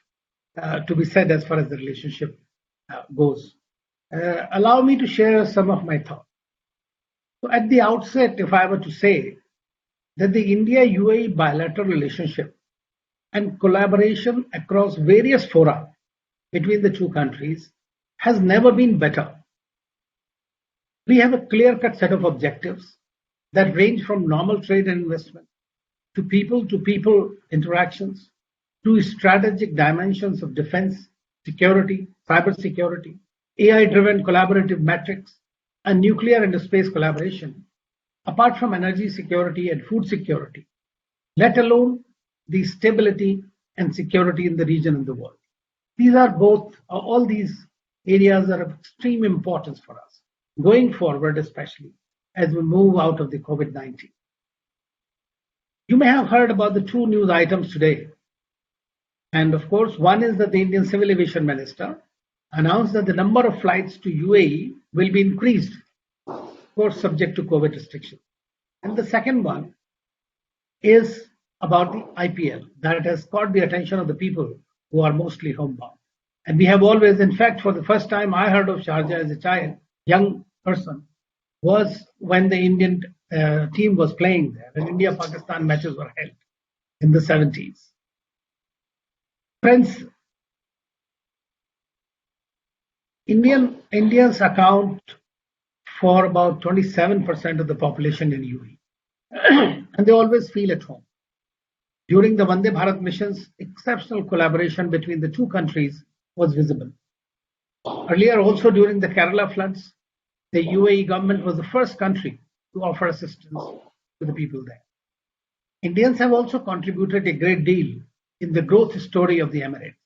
to be said as far as the relationship goes. Allow me to share some of my thoughts. So at the outset, if I were to say that the India-UAE bilateral relationship and collaboration across various fora between the two countries has never been better. We have a clear-cut set of objectives that range from normal trade and investment to people interactions to strategic dimensions of defense, security, cybersecurity, AI-driven collaborative metrics, and nuclear and space collaboration, apart from energy security and food security, let alone the stability and security in the region and the world. These are all these areas are of extreme importance for us, going forward, especially as we move out of the COVID-19. You may have heard about the 2 news items today. And of course, one is that the Indian Civil Aviation Minister announced that the number of flights to UAE will be increased, of course, subject to COVID restrictions. And the second one is about the IPL that has caught the attention of the people who are mostly homebound. And we have always, in fact, for the first time I heard of Sharjah as a child, young person, was when the Indian team was playing there, when India-Pakistan matches were held in the 70s. Friends, Indians account for about 27% of the population in UAE, and they always feel at home. During the Vande Bharat missions, exceptional collaboration between the two countries was visible. Earlier, also during the Kerala floods, the UAE government was the first country to offer assistance to the people there. Indians have also contributed a great deal in the growth story of the Emirates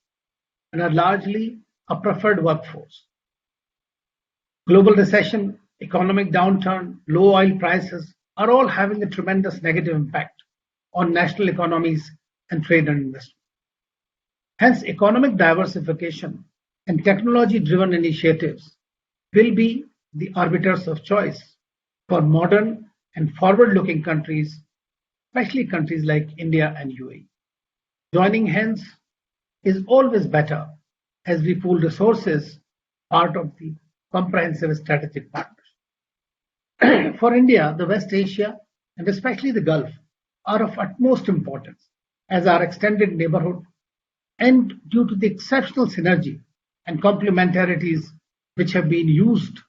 and are largely a preferred workforce. Global recession, economic downturn, low oil prices are all having a tremendous negative impact on national economies and trade and investment. Hence, economic diversification and technology-driven initiatives will be the arbiters of choice for modern and forward-looking countries, especially countries like India and UAE. Joining hands is always better as we pool resources, part of the comprehensive strategic partnership. For India, the West Asia, and especially the Gulf, are of utmost importance as our extended neighborhood and due to the exceptional synergy and complementarities which have been used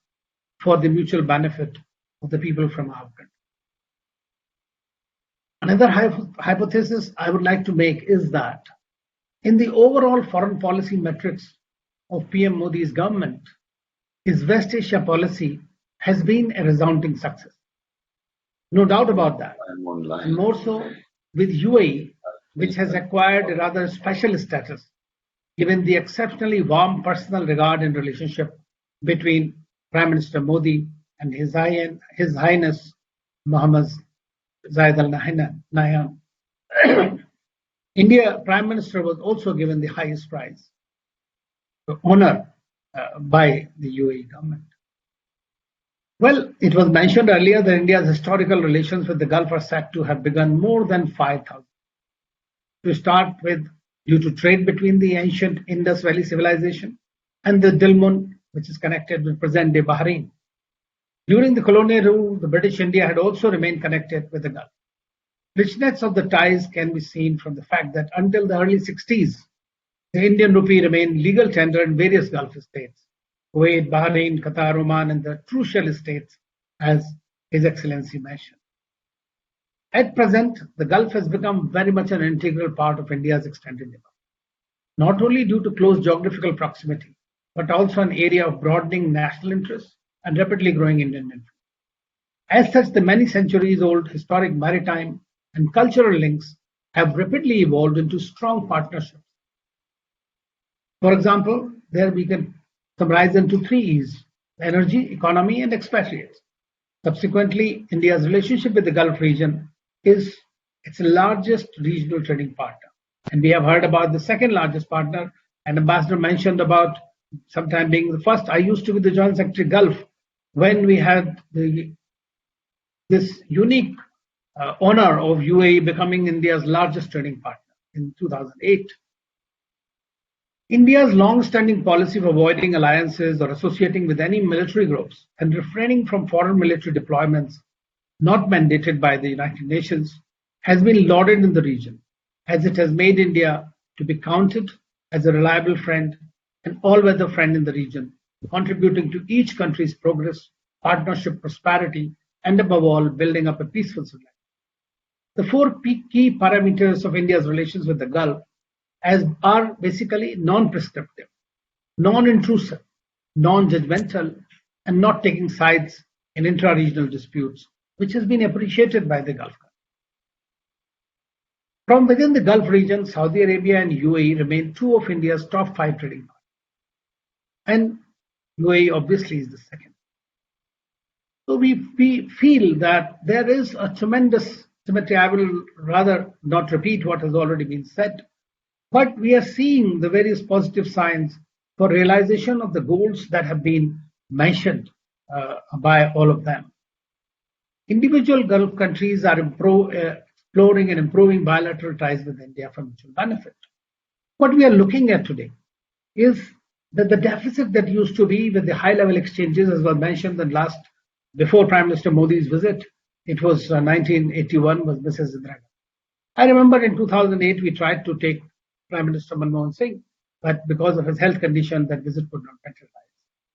for the mutual benefit of the people from our country. Another hypothesis I would like to make is that in the overall foreign policy metrics of PM Modi's government, his West Asia policy has been a resounding success. No doubt about that. And more so with UAE, which has acquired a rather special status given the exceptionally warm personal regard and relationship between Prime Minister Modi and His Highness Mohammed Zayed Al Nahyan. India Prime Minister was also given the highest prize, the honor by the UAE government. Well, it was mentioned earlier that India's historical relations with the Gulf are said to have begun more than 5,000. To start with, due to trade between the ancient Indus Valley civilization and the Dilmun, which is connected with present-day Bahrain. During the colonial rule, the British India had also remained connected with the Gulf. Richness of the ties can be seen from the fact that until the early 60s, the Indian rupee remained legal tender in various Gulf states, Kuwait, Bahrain, Qatar, Oman, and the crucial states, as His Excellency mentioned. At present, the Gulf has become very much an integral part of India's extended neighborhood, not only due to close geographical proximity, but also an area of broadening national interest and rapidly growing Indian influence. As such, the many centuries-old historic maritime and cultural links have rapidly evolved into strong partnerships. For example, there we can summarize into 3 E's: energy, economy, and expatriates. Subsequently, India's relationship with the Gulf region is its largest regional trading partner. And we have heard about the second largest partner, and Ambassador mentioned about sometime being the first. I used to be the Joint Secretary Gulf when we had this unique honor of UAE becoming India's largest trading partner in 2008. India's long-standing policy of avoiding alliances or associating with any military groups and refraining from foreign military deployments not mandated by the United Nations has been lauded in the region, as it has made India to be counted as a reliable friend, an all-weather friend in the region, contributing to each country's progress, partnership, prosperity, and above all, building up a peaceful society. The 4 key parameters of India's relations with the Gulf are basically non-prescriptive, non-intrusive, non-judgmental, and not taking sides in intra-regional disputes, which has been appreciated by the Gulf countries. From within the Gulf region, Saudi Arabia and UAE remain 2 of India's top 5 trading partners. And UAE obviously is the second. So we feel that there is a tremendous symmetry. I will rather not repeat what has already been said, but we are seeing the various positive signs for realization of the goals that have been mentioned by all of them. Individual Gulf countries are exploring and improving bilateral ties with India for mutual benefit. What we are looking at today is that the deficit that used to be with the high-level exchanges, as was mentioned before Prime Minister Modi's visit, it was 1981, was Mrs. Indira. I remember in 2008 we tried to take Prime Minister Manmohan Singh, but because of his health condition, that visit could not materialize.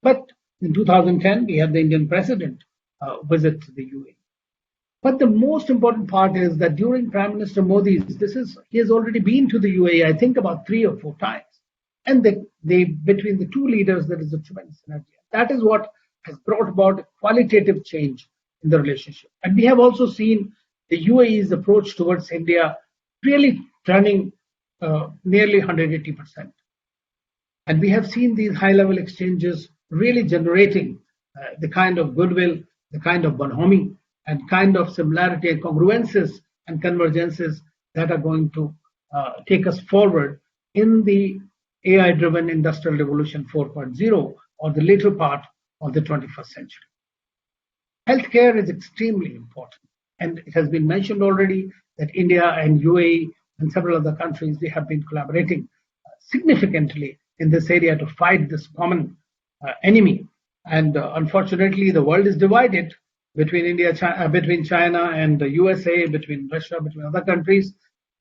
But in 2010, we had the Indian President visit the UAE. But the most important part is that during Prime Minister Modi's, he has already been to the UAE, I think about 3 or 4 times. And between the 2 leaders, there is a tremendous synergy. That is what has brought about a qualitative change in the relationship. And we have also seen the UAE's approach towards India really turning nearly 180%. And we have seen these high-level exchanges really generating the kind of goodwill, the kind of bonhomie, and kind of similarity and congruences and convergences that are going to take us forward in the AI-driven Industrial Revolution 4.0 or the later part of the 21st century. Healthcare is extremely important, and it has been mentioned already that India and UAE and several other countries, they have been collaborating significantly in this area to fight this common enemy. And unfortunately, the world is divided, between between China and the USA, between Russia, between other countries.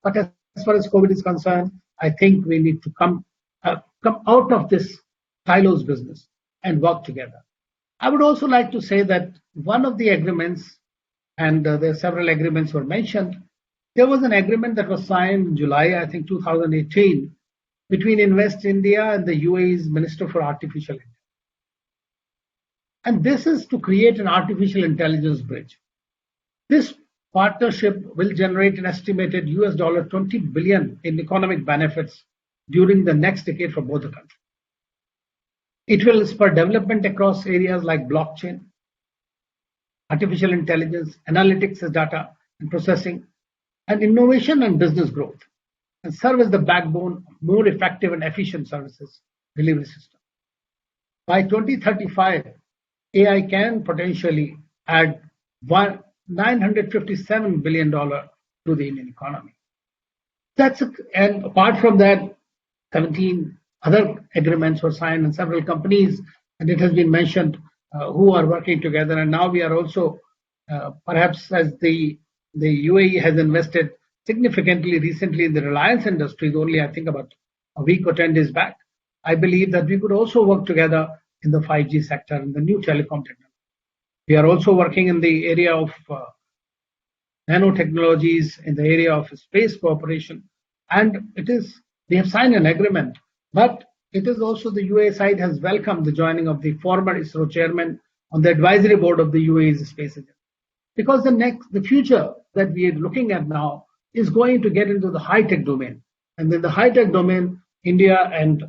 But as far as COVID is concerned, I think we need to come out of this silos business and work together. I would also like to say that one of the agreements, and there are several agreements were mentioned, there was an agreement that was signed in July, I think 2018, between Invest India and the UAE's Minister for Artificial Intelligence. And this is to create an artificial intelligence bridge. This partnership will generate an estimated $20 billion in economic benefits during the next decade for both the countries. It will spur development across areas like blockchain, artificial intelligence, analytics as data and processing, and innovation and business growth, and serve as the backbone of more effective and efficient services delivery system. By 2035, AI can potentially add $957 billion to the Indian economy. And apart from that, 17 other agreements were signed and several companies, and it has been mentioned, who are working together. And now we are also, perhaps as the UAE has invested significantly recently in the Reliance industries, only I think about a week or 10 days back, I believe that we could also work together in the 5G sector and the new telecom technology. We are also working in the area of nanotechnologies, in the area of space cooperation, and we have signed an agreement, but it is also the UAE side has welcomed the joining of the former ISRO chairman on the advisory board of the UAE's space agency. Because the future that we are looking at now is going to get into the high-tech domain. And in the high-tech domain, India and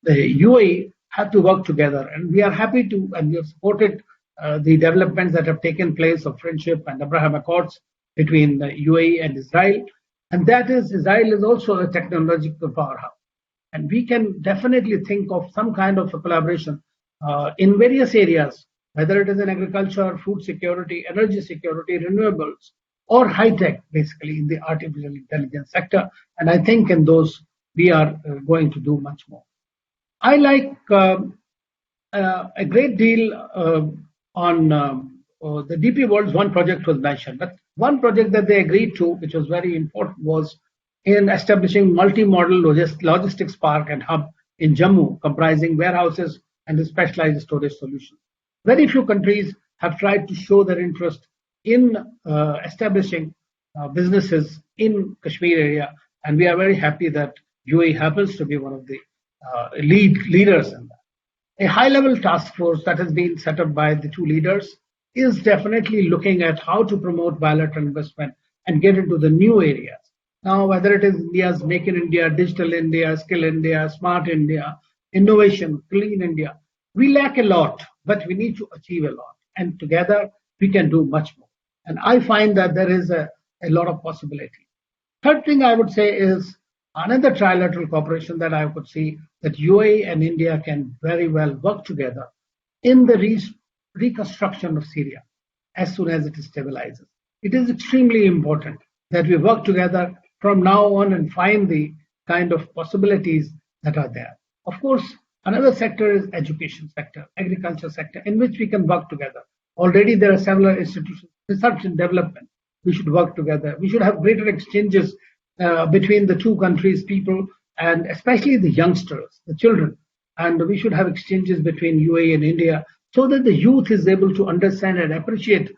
the UAE have to work together. And we are happy to, and we have supported the developments that have taken place of friendship and Abraham Accords between the UAE and Israel. And that is, Israel is also a technological powerhouse. And we can definitely think of some kind of a collaboration in various areas, whether it is in agriculture, food security, energy security, renewables, or high-tech, basically, in the artificial intelligence sector. And I think in those, we are going to do much more. I like a great deal on the DP World's one project was mentioned. But one project that they agreed to, which was very important, was in establishing multi-modal logistics park and hub in Jammu, comprising warehouses and specialized storage solutions. Very few countries have tried to show their interest in establishing businesses in Kashmir area, and we are very happy that UAE happens to be one of the leaders in that. A high-level task force that has been set up by the two leaders is definitely looking at how to promote bilateral investment and get into the new areas. Now, whether it is India's Make in India, Digital India, Skill India, Smart India, Innovation, Clean India, we lack a lot, but we need to achieve a lot. And together, we can do much more. And I find that there is a lot of possibility. Third thing I would say is another trilateral cooperation that I could see that UAE and India can very well work together in the reconstruction of Syria as soon as it stabilizes. It is extremely important that we work together from now on and find the kind of possibilities that are there. Of course, another sector is education sector, agriculture sector, in which we can work together. Already there are several institutions, research and development. We should work together. We should have greater exchanges between the two countries' people, and especially the youngsters, the children. And we should have exchanges between UAE and India so that the youth is able to understand and appreciate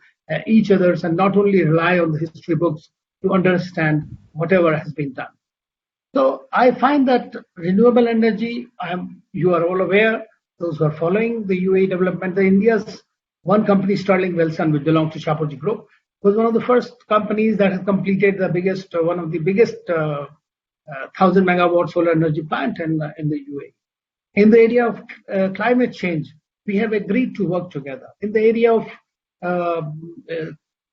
each other's and not only rely on the history books to understand whatever has been done. So I find that renewable energy, you are all aware, those who are following the UAE development, the India's one company, Sterling Wilson, which belongs to Shapoorji Group, was one of the first companies that has completed one of the biggest 1,000 megawatt solar energy plant in the UAE. In the area of climate change, we have agreed to work together. In the area of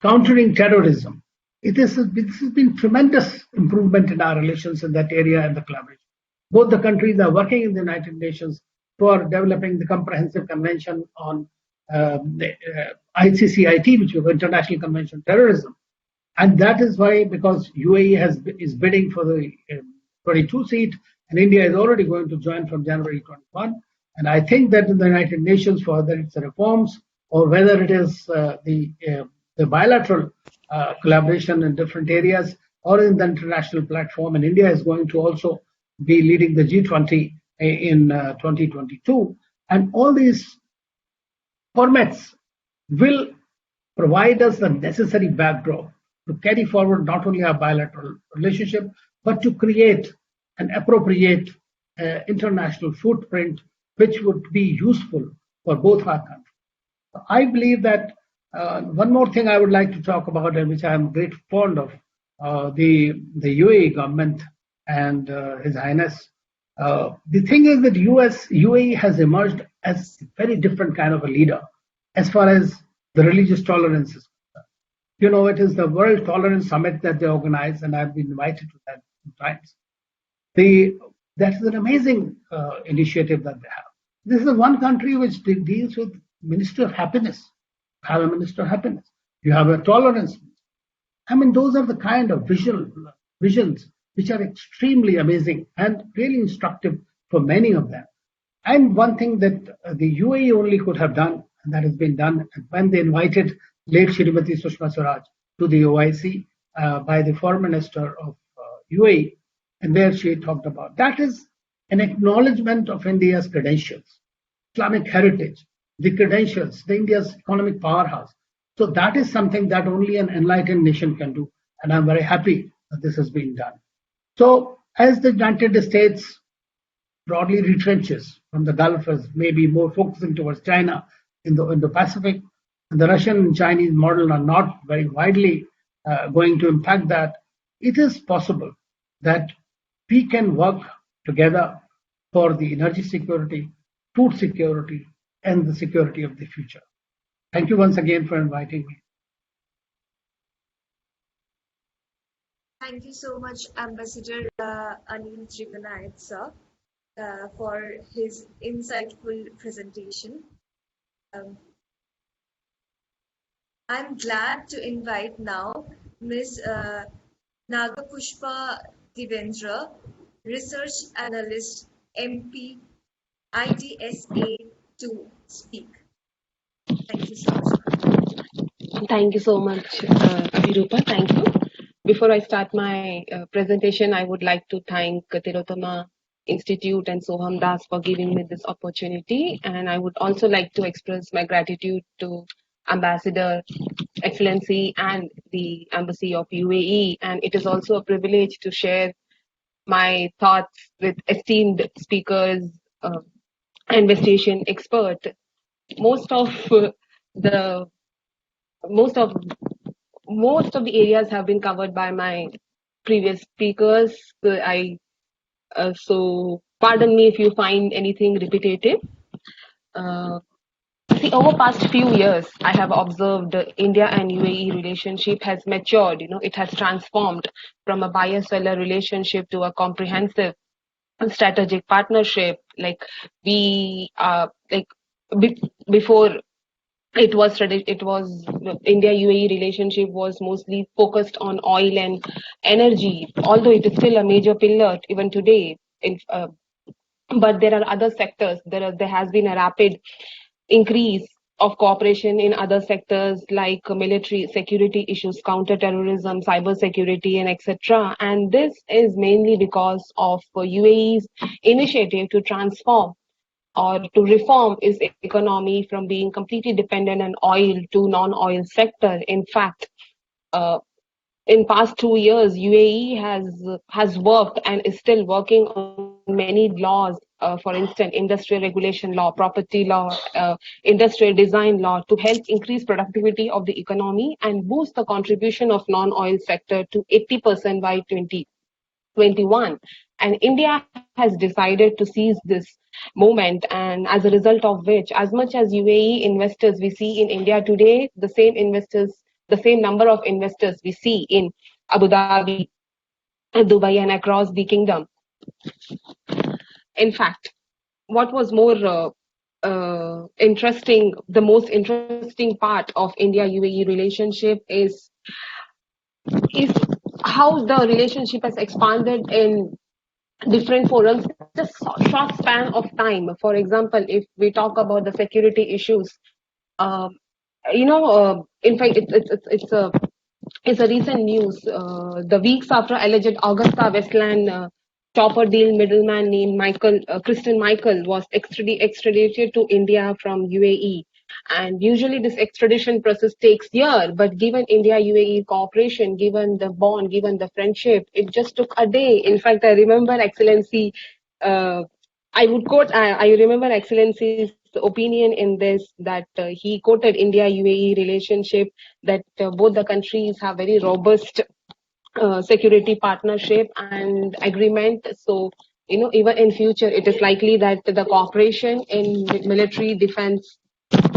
countering terrorism, it has been tremendous improvement in our relations in that area and the collaboration. Both the countries are working in the United Nations for developing the comprehensive convention on the ICCIT, which is International Convention on Terrorism. And that is why, because UAE is bidding for the 22 seat, and India is already going to join from January 21. And I think that in the United Nations, for whether it's reforms or whether it is the bilateral collaboration in different areas or in the international platform. And India is going to also be leading the G20 in 2022. And all these formats will provide us the necessary backdrop to carry forward not only our bilateral relationship, but to create an appropriate international footprint which would be useful for both our countries. I believe that one more thing I would like to talk about, and which I am great fond of, the UAE government and His Highness. The thing is that UAE has emerged as a very different kind of a leader as far as the religious tolerance is concerned. You know, it is the World Tolerance Summit that they organize, and I've been invited to that times. That is an amazing initiative that they have. This is the one country which deals with Ministry of Happiness. You have a Minister of Happiness. You have a tolerance. I mean, those are the kind of visions which are extremely amazing and really instructive for many of them. And one thing that the UAE only could have done, and that has been done, when they invited late Shrimati Sushma Swaraj to the OIC by the Foreign Minister of UAE, and there she talked about that is an acknowledgement of India's credentials, Islamic heritage, the credentials, the India's economic powerhouse. So that is something that only an enlightened nation can do, and I'm very happy that this has been done. So as the United States broadly retrenches from the Gulf as maybe more focusing towards China in the Pacific, and the Russian and Chinese model are not very widely going to impact that, it is possible that we can work together for the energy security, food security, and the security of the future. Thank you once again for inviting me. Thank you so much, Ambassador Anil Trigunayat, sir, for his insightful presentation. I'm glad to invite now Ms. Nagapushpa Devendra, Research Analyst, MP-IDSA, to speak. Thank you so much. Thank you so much, Abhirupa. Thank you. Before I start my presentation, I would like to thank Tillotoma Institute and Soham Das for giving me this opportunity. And I would also like to express my gratitude to Ambassador Excellency and the Embassy of UAE. And it is also a privilege to share my thoughts with esteemed speakers, investigation expert. Most of the areas have been covered by my previous speakers. So pardon me if you find anything repetitive. Over past few years, I have observed India and UAE relationship has matured. It has transformed from a buyer-seller relationship to a comprehensive strategic partnership. Before. It was India-UAE relationship was mostly focused on oil and energy, although it is still a major pillar even today. But there are other sectors. There has been a rapid increase of cooperation in other sectors like military security issues, counter-terrorism, cyber security, and etc. And this is mainly because of UAE's initiative to transform or to reform its economy from being completely dependent on oil to non-oil sector. In fact, in past 2 years, UAE has worked and is still working on many laws. For instance, industrial regulation law, property law, industrial design law, to help increase productivity of the economy and boost the contribution of non-oil sector to 80% by 2021. And India has decided to seize this moment, and as a result of which, as much as UAE investors we see in India today, the same number of investors we see in Abu Dhabi, Dubai, and across the kingdom. In fact, what was more interesting, the most interesting part of India-UAE relationship is how the relationship has expanded in different forums, just short span of time. For example, if we talk about the security issues, In fact, it's a recent news. The weeks after alleged Augusta Westland chopper deal middleman named Christian Michael was extradited to India from UAE. And usually this extradition process takes years, but given India-UAE cooperation, given the bond, given the friendship, it just took a day. In fact, I remember Excellency, I would quote, I remember Excellency's opinion in this, that he quoted India-UAE relationship, that both the countries have very robust security partnership and agreement. So, even in future, it is likely that the cooperation in military defense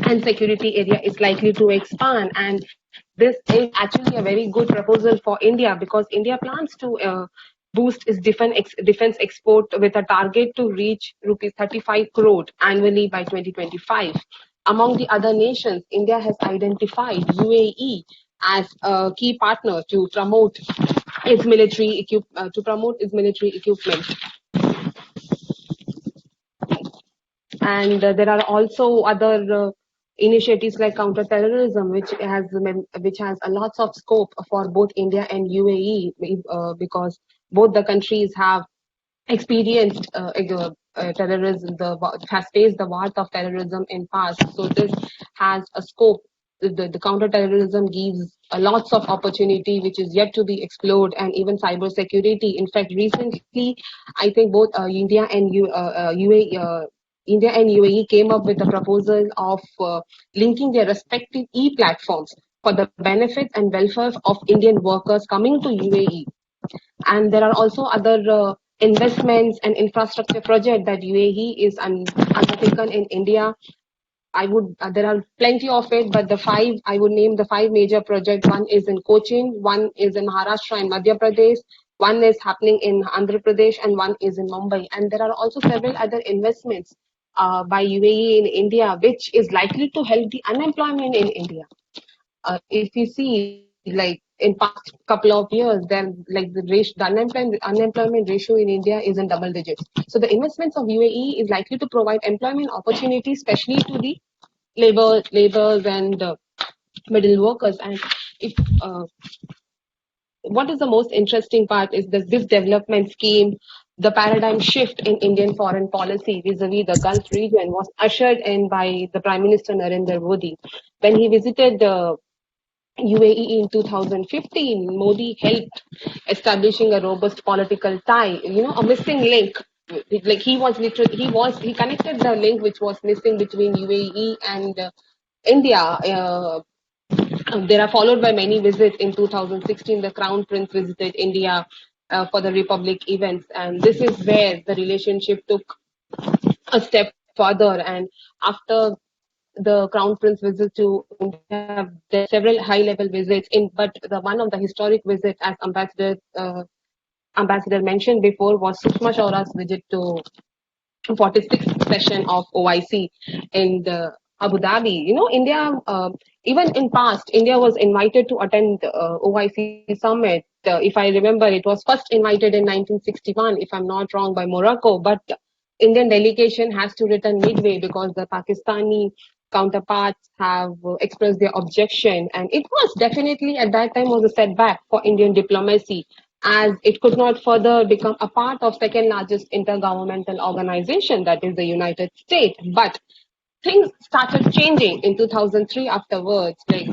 and security area is likely to expand. And this is actually a very good proposal for India, because India plans to boost its defense export with a target to reach rupees 35 crore annually by 2025. Among the other nations, India has identified UAE as a key partner to promote its military equipment. And there are also other initiatives like counterterrorism, which has a lots of scope for both India and UAE, because both the countries have experienced terrorism, has faced the wars of terrorism in past. So this has a scope. The counterterrorism gives lots of opportunity which is yet to be explored, and even cyber security. In fact, recently, I think both India and UAE came up with a proposal of linking their respective e-platforms for the benefit and welfare of Indian workers coming to UAE. And there are also other investments and infrastructure projects that UAE is undertaken in India. There are plenty of it, but I would name the five major projects. One is in Cochin, one is in Maharashtra and Madhya Pradesh, one is happening in Andhra Pradesh, and one is in Mumbai. And there are also several other investments by UAE in India, which is likely to help the unemployment in India. If you see, like in past couple of years, then like the unemployment ratio in India is in double digits. So the investments of UAE is likely to provide employment opportunities, especially to the laborers and middle workers. And if what is the most interesting part is that this development scheme, the paradigm shift in Indian foreign policy vis-a-vis the Gulf region, was ushered in by the Prime Minister Narendra Modi. When he visited the UAE in 2015, Modi helped establishing a robust political tie, a missing link. Like he connected the link which was missing between UAE and India. There are followed by many visits. In 2016, the Crown Prince visited India for the Republic events, and this is where the relationship took a step further. And after the Crown Prince visit to India, there are several high-level visits. But the one of the historic visits, as Ambassador mentioned before, was Sushma Swairaj's visit to 46th session of OIC in Abu Dhabi. India, even in past, India was invited to attend OIC summit. If I remember, it was first invited in 1961, if I'm not wrong, by Morocco. But Indian delegation has to return midway because the Pakistani counterparts have expressed their objection. And it was definitely at that time was a setback for Indian diplomacy, as it could not further become a part of second largest intergovernmental organization, that is the United States. But things started changing in 2003 afterwards, like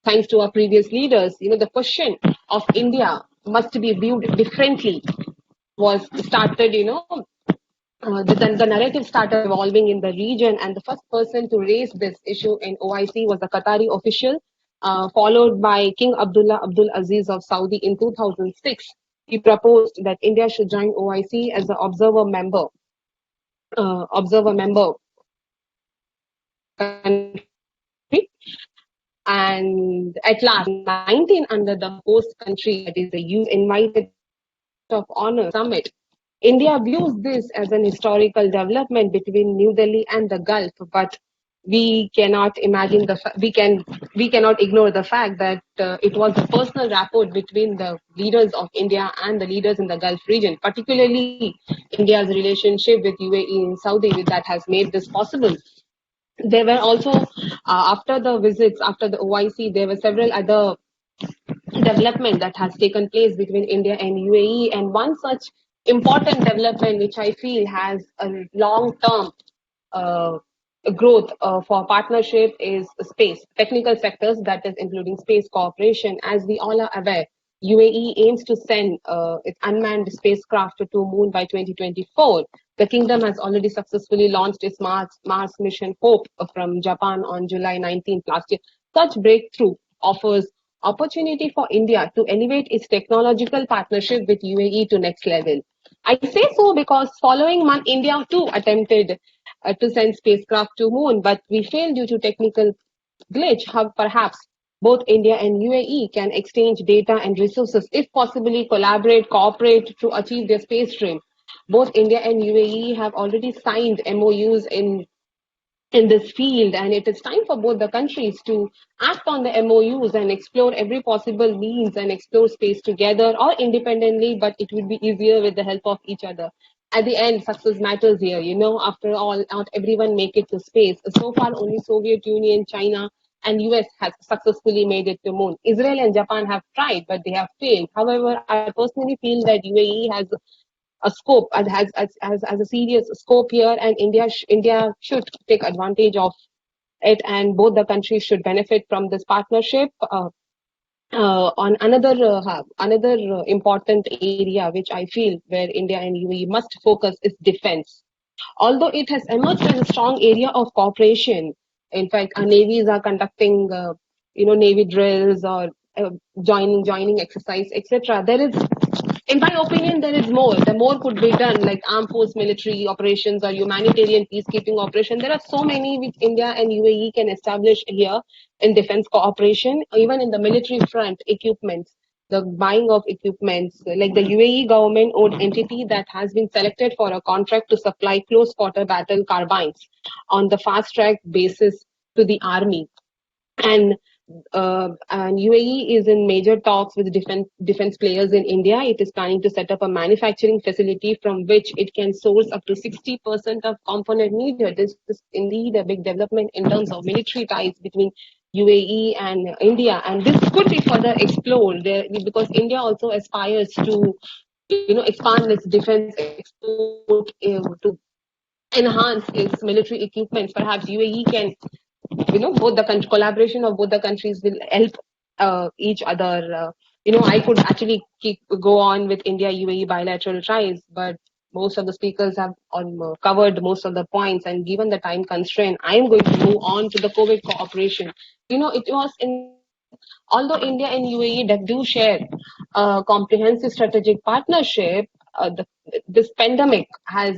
thanks to our previous leaders. The question of India must be viewed differently was started, the narrative started evolving in the region, and the first person to raise this issue in OIC was a Qatari official, followed by King Abdul Aziz of Saudi in 2006. He proposed that India should join OIC as an observer member country. And at last, 19 under the host country, that is the US, invited of honor summit. India views this as an historical development between New Delhi and the Gulf, but we cannot imagine we cannot ignore the fact that it was a personal rapport between the leaders of India and the leaders in the Gulf region, particularly India's relationship with UAE and Saudi, that has made this possible. There were also, after the visits, after the OIC, there were several other development that has taken place between India and UAE. And one such important development, which I feel has a long-term uh, growth for partnership, is space, technical sectors, that is including space cooperation. As we all are aware, UAE aims to send its unmanned spacecraft to Moon by 2024. The kingdom has already successfully launched its Mars mission Hope from Japan on July 19th last year. Such breakthrough offers opportunity for India to elevate its technological partnership with UAE to next level. I say so because following month, India too attempted to send spacecraft to Moon, but we failed due to technical glitch. How perhaps both India and UAE can exchange data and resources, if possibly collaborate, cooperate to achieve their space dream. Both India and UAE have already signed MOUs in this field, and it is time for both the countries to act on the MOUs and explore every possible means and explore space together or independently, but it would be easier with the help of each other. At the end, success matters here. After all, not everyone make it to space. So far, only Soviet Union, China, and US has successfully made it to moon. Israel and Japan have tried, but they have failed. However, I personally feel that UAE has a scope, has a serious scope here, and India should take advantage of it, and both the countries should benefit from this partnership. On another important area which I feel where India and UAE must focus is defense. Although it has emerged as a strong area of cooperation, in fact, our navies are conducting, navy drills or joining exercise, etc. There is, in my opinion, there is more. The more could be done, like armed force military operations or humanitarian peacekeeping operation. There are so many which India and UAE can establish here in defense cooperation, even in the military front, equipments, the buying of equipments, like the UAE government-owned entity that has been selected for a contract to supply close-quarter battle carbines on the fast-track basis to the army. And UAE is in major talks with defense players in India. It is planning to set up a manufacturing facility from which it can source up to 60% of component needed. This is indeed a big development in terms of military ties between UAE and India, and this could be further explored there, because India also aspires to, expand its defense export to enhance its military equipment. Perhaps UAE can, both the collaboration of both the countries will help each other. I could actually go on with India UAE bilateral ties, but most of the speakers have covered most of the points, and given the time constraint, I am going to move on to the COVID cooperation. It was in, although India and UAE do share a comprehensive strategic partnership, this pandemic has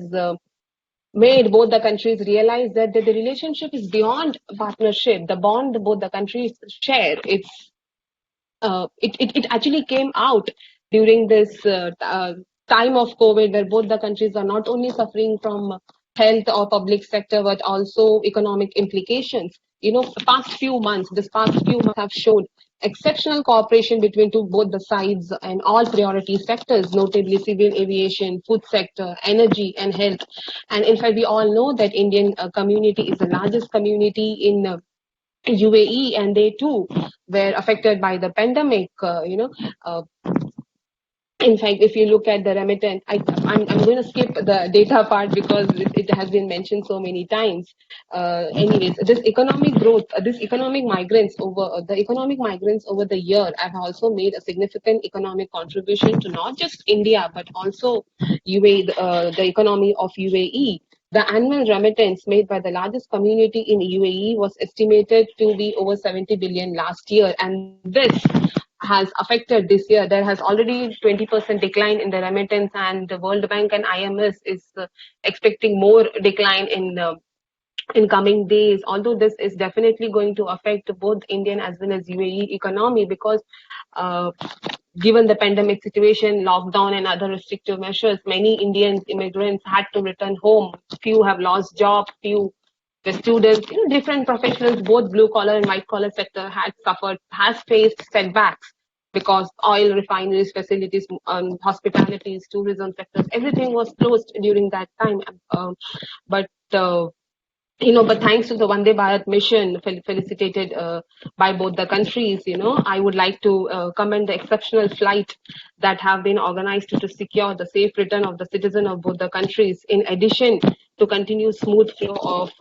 made both the countries realize that the relationship is beyond partnership. The bond both the countries share, it actually came out during this time of COVID, where both the countries are not only suffering from health or public sector, but also economic implications. This past few months have shown exceptional cooperation between both the sides and all priority sectors, notably civil aviation, food sector, energy, and health. And in fact, we all know that Indian community is the largest community in UAE, and they too were affected by the pandemic. In fact, if you look at the remittance, I'm going to skip the data part because it has been mentioned so many times. Anyways, this economic growth, the economic migrants over the year have also made a significant economic contribution to not just India but also UAE, the economy of UAE. The annual remittance made by the largest community in UAE was estimated to be over 70 billion last year, and this has affected this year. There has already 20% decline in the remittance, and the World Bank and IMF is expecting more decline in coming days. Although this is definitely going to affect both Indian as well as UAE economy, because given the pandemic situation, lockdown and other restrictive measures, many Indian immigrants had to return home. Few have lost jobs, few the students, different professionals, both blue collar and white collar sector has faced setbacks, because oil refineries, facilities, hospitalities, tourism sectors, everything was closed during that time. But but thanks to the Vande Bharat mission, felicitated by both the countries, I would like to commend the exceptional flight that have been organized to secure the safe return of the citizen of both the countries. In addition to continue smooth flow of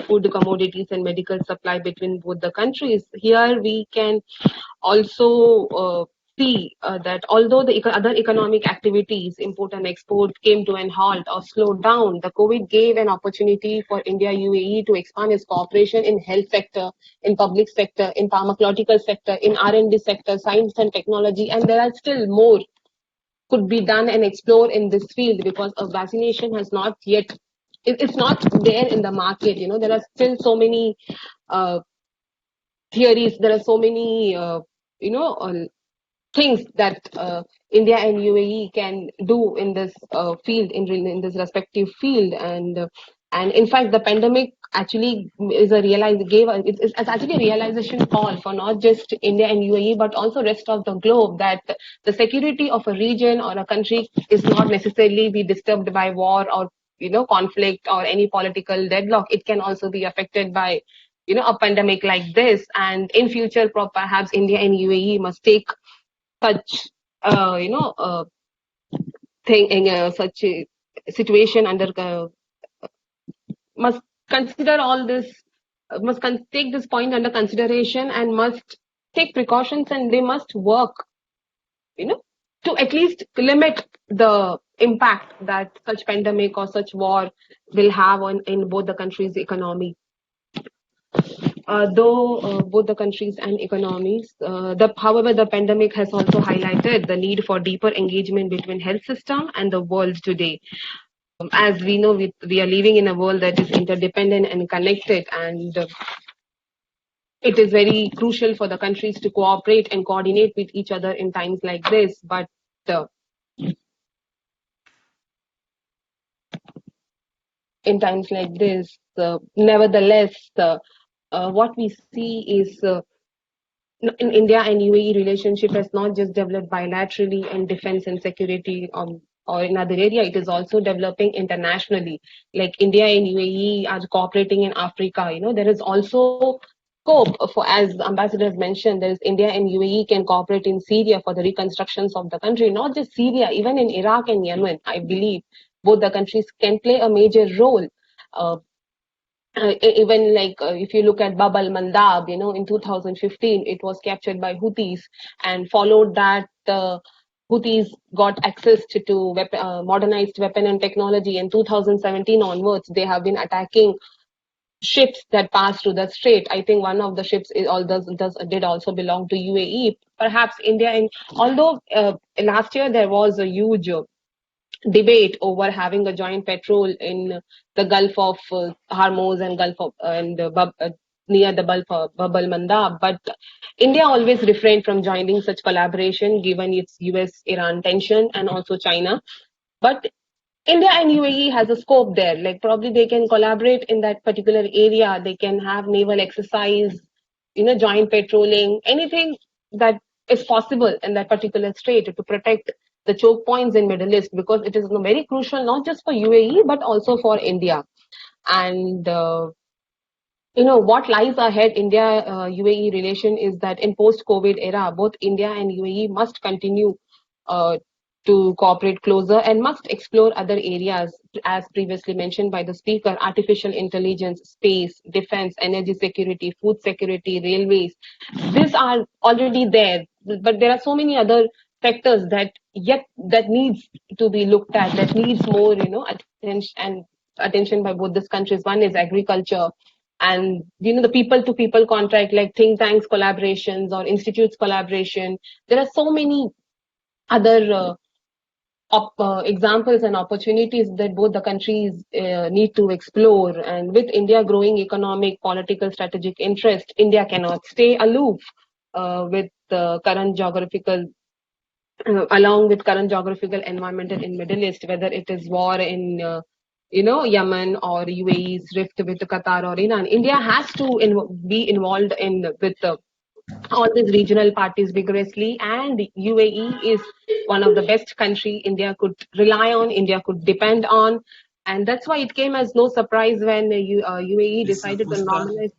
food commodities and medical supply between both the countries, here we can also see that although the other economic activities, import and export, came to an halt or slowed down, the COVID gave an opportunity for India UAE to expand its cooperation in health sector, in public sector, in pharmacological sector, in R&D sector, science and technology, and there are still more could be done and explored in this field, because a vaccination has not yet, it's not there in the market. There are still so many theories, there are so many things that India and UAE can do in this field, in this respective field, and in fact, the pandemic actually is it's actually a realization call for not just India and UAE, but also rest of the globe, that the security of a region or a country is not necessarily be disturbed by war or conflict or any political deadlock. It can also be affected by a pandemic like this, and in future perhaps India and UAE must take such thing in such a situation under must consider all this, take this point under consideration, and must take precautions, and they must work to at least limit the impact that such pandemic or such war will have in both the countries' economy. Though both the countries and economies, however, the pandemic has also highlighted the need for deeper engagement between health system and the world today. As we know, we are living in a world that is interdependent and connected, and it is very crucial for the countries to cooperate and coordinate with each other in times like this. But in times like this, nevertheless, what we see is in India and UAE relationship has not just developed bilaterally in defense and security or in other area, it is also developing internationally. Like India and UAE are cooperating in Africa. There is also scope for, as Ambassador has mentioned, there is India and UAE can cooperate in Syria for the reconstructions of the country. Not just Syria, even in Iraq and Yemen, I believe both the countries can play a major role. Even like if you look at Bab al-Mandab, in 2015 it was captured by Houthis, and followed that Houthis got access to modernized weapon and technology. In 2017 onwards, they have been attacking ships that pass through the strait. I think one of the ships did also belong to UAE. Perhaps India, and although last year there was a huge debate over having a joint patrol in the Gulf of Hormuz and Gulf of near the Bab al-Mandab, but India always refrained from joining such collaboration given its US-Iran tension and also China. But India and UAE has a scope there. Like probably they can collaborate in that particular area. They can have naval exercise, joint patrolling, anything that is possible in that particular strait to protect the choke points in Middle East, because it is very crucial not just for UAE but also for India. And what lies ahead India UAE relation is that in post-COVID era, both India and UAE must continue to cooperate closer and must explore other areas, as previously mentioned by the speaker: artificial intelligence, space, defense, energy security, food security, railways. These are already there, but there are so many other sectors that needs to be looked at, that needs more attention by both these countries. One is agriculture, and the people to people contract, like think tanks collaborations or institutes collaboration. There are so many other examples and opportunities that both the countries need to explore. And with India growing economic, political, strategic interest, India cannot stay aloof with the current geographical along with current geographical environment in Middle East, whether it is war in Yemen or UAE's rift with Qatar or Iran. India has to be involved with all these regional parties vigorously, and UAE is one of the best country India could rely on, India could depend on, And that's why it came as no surprise when UAE Ms. decided to Pushpa, normalize.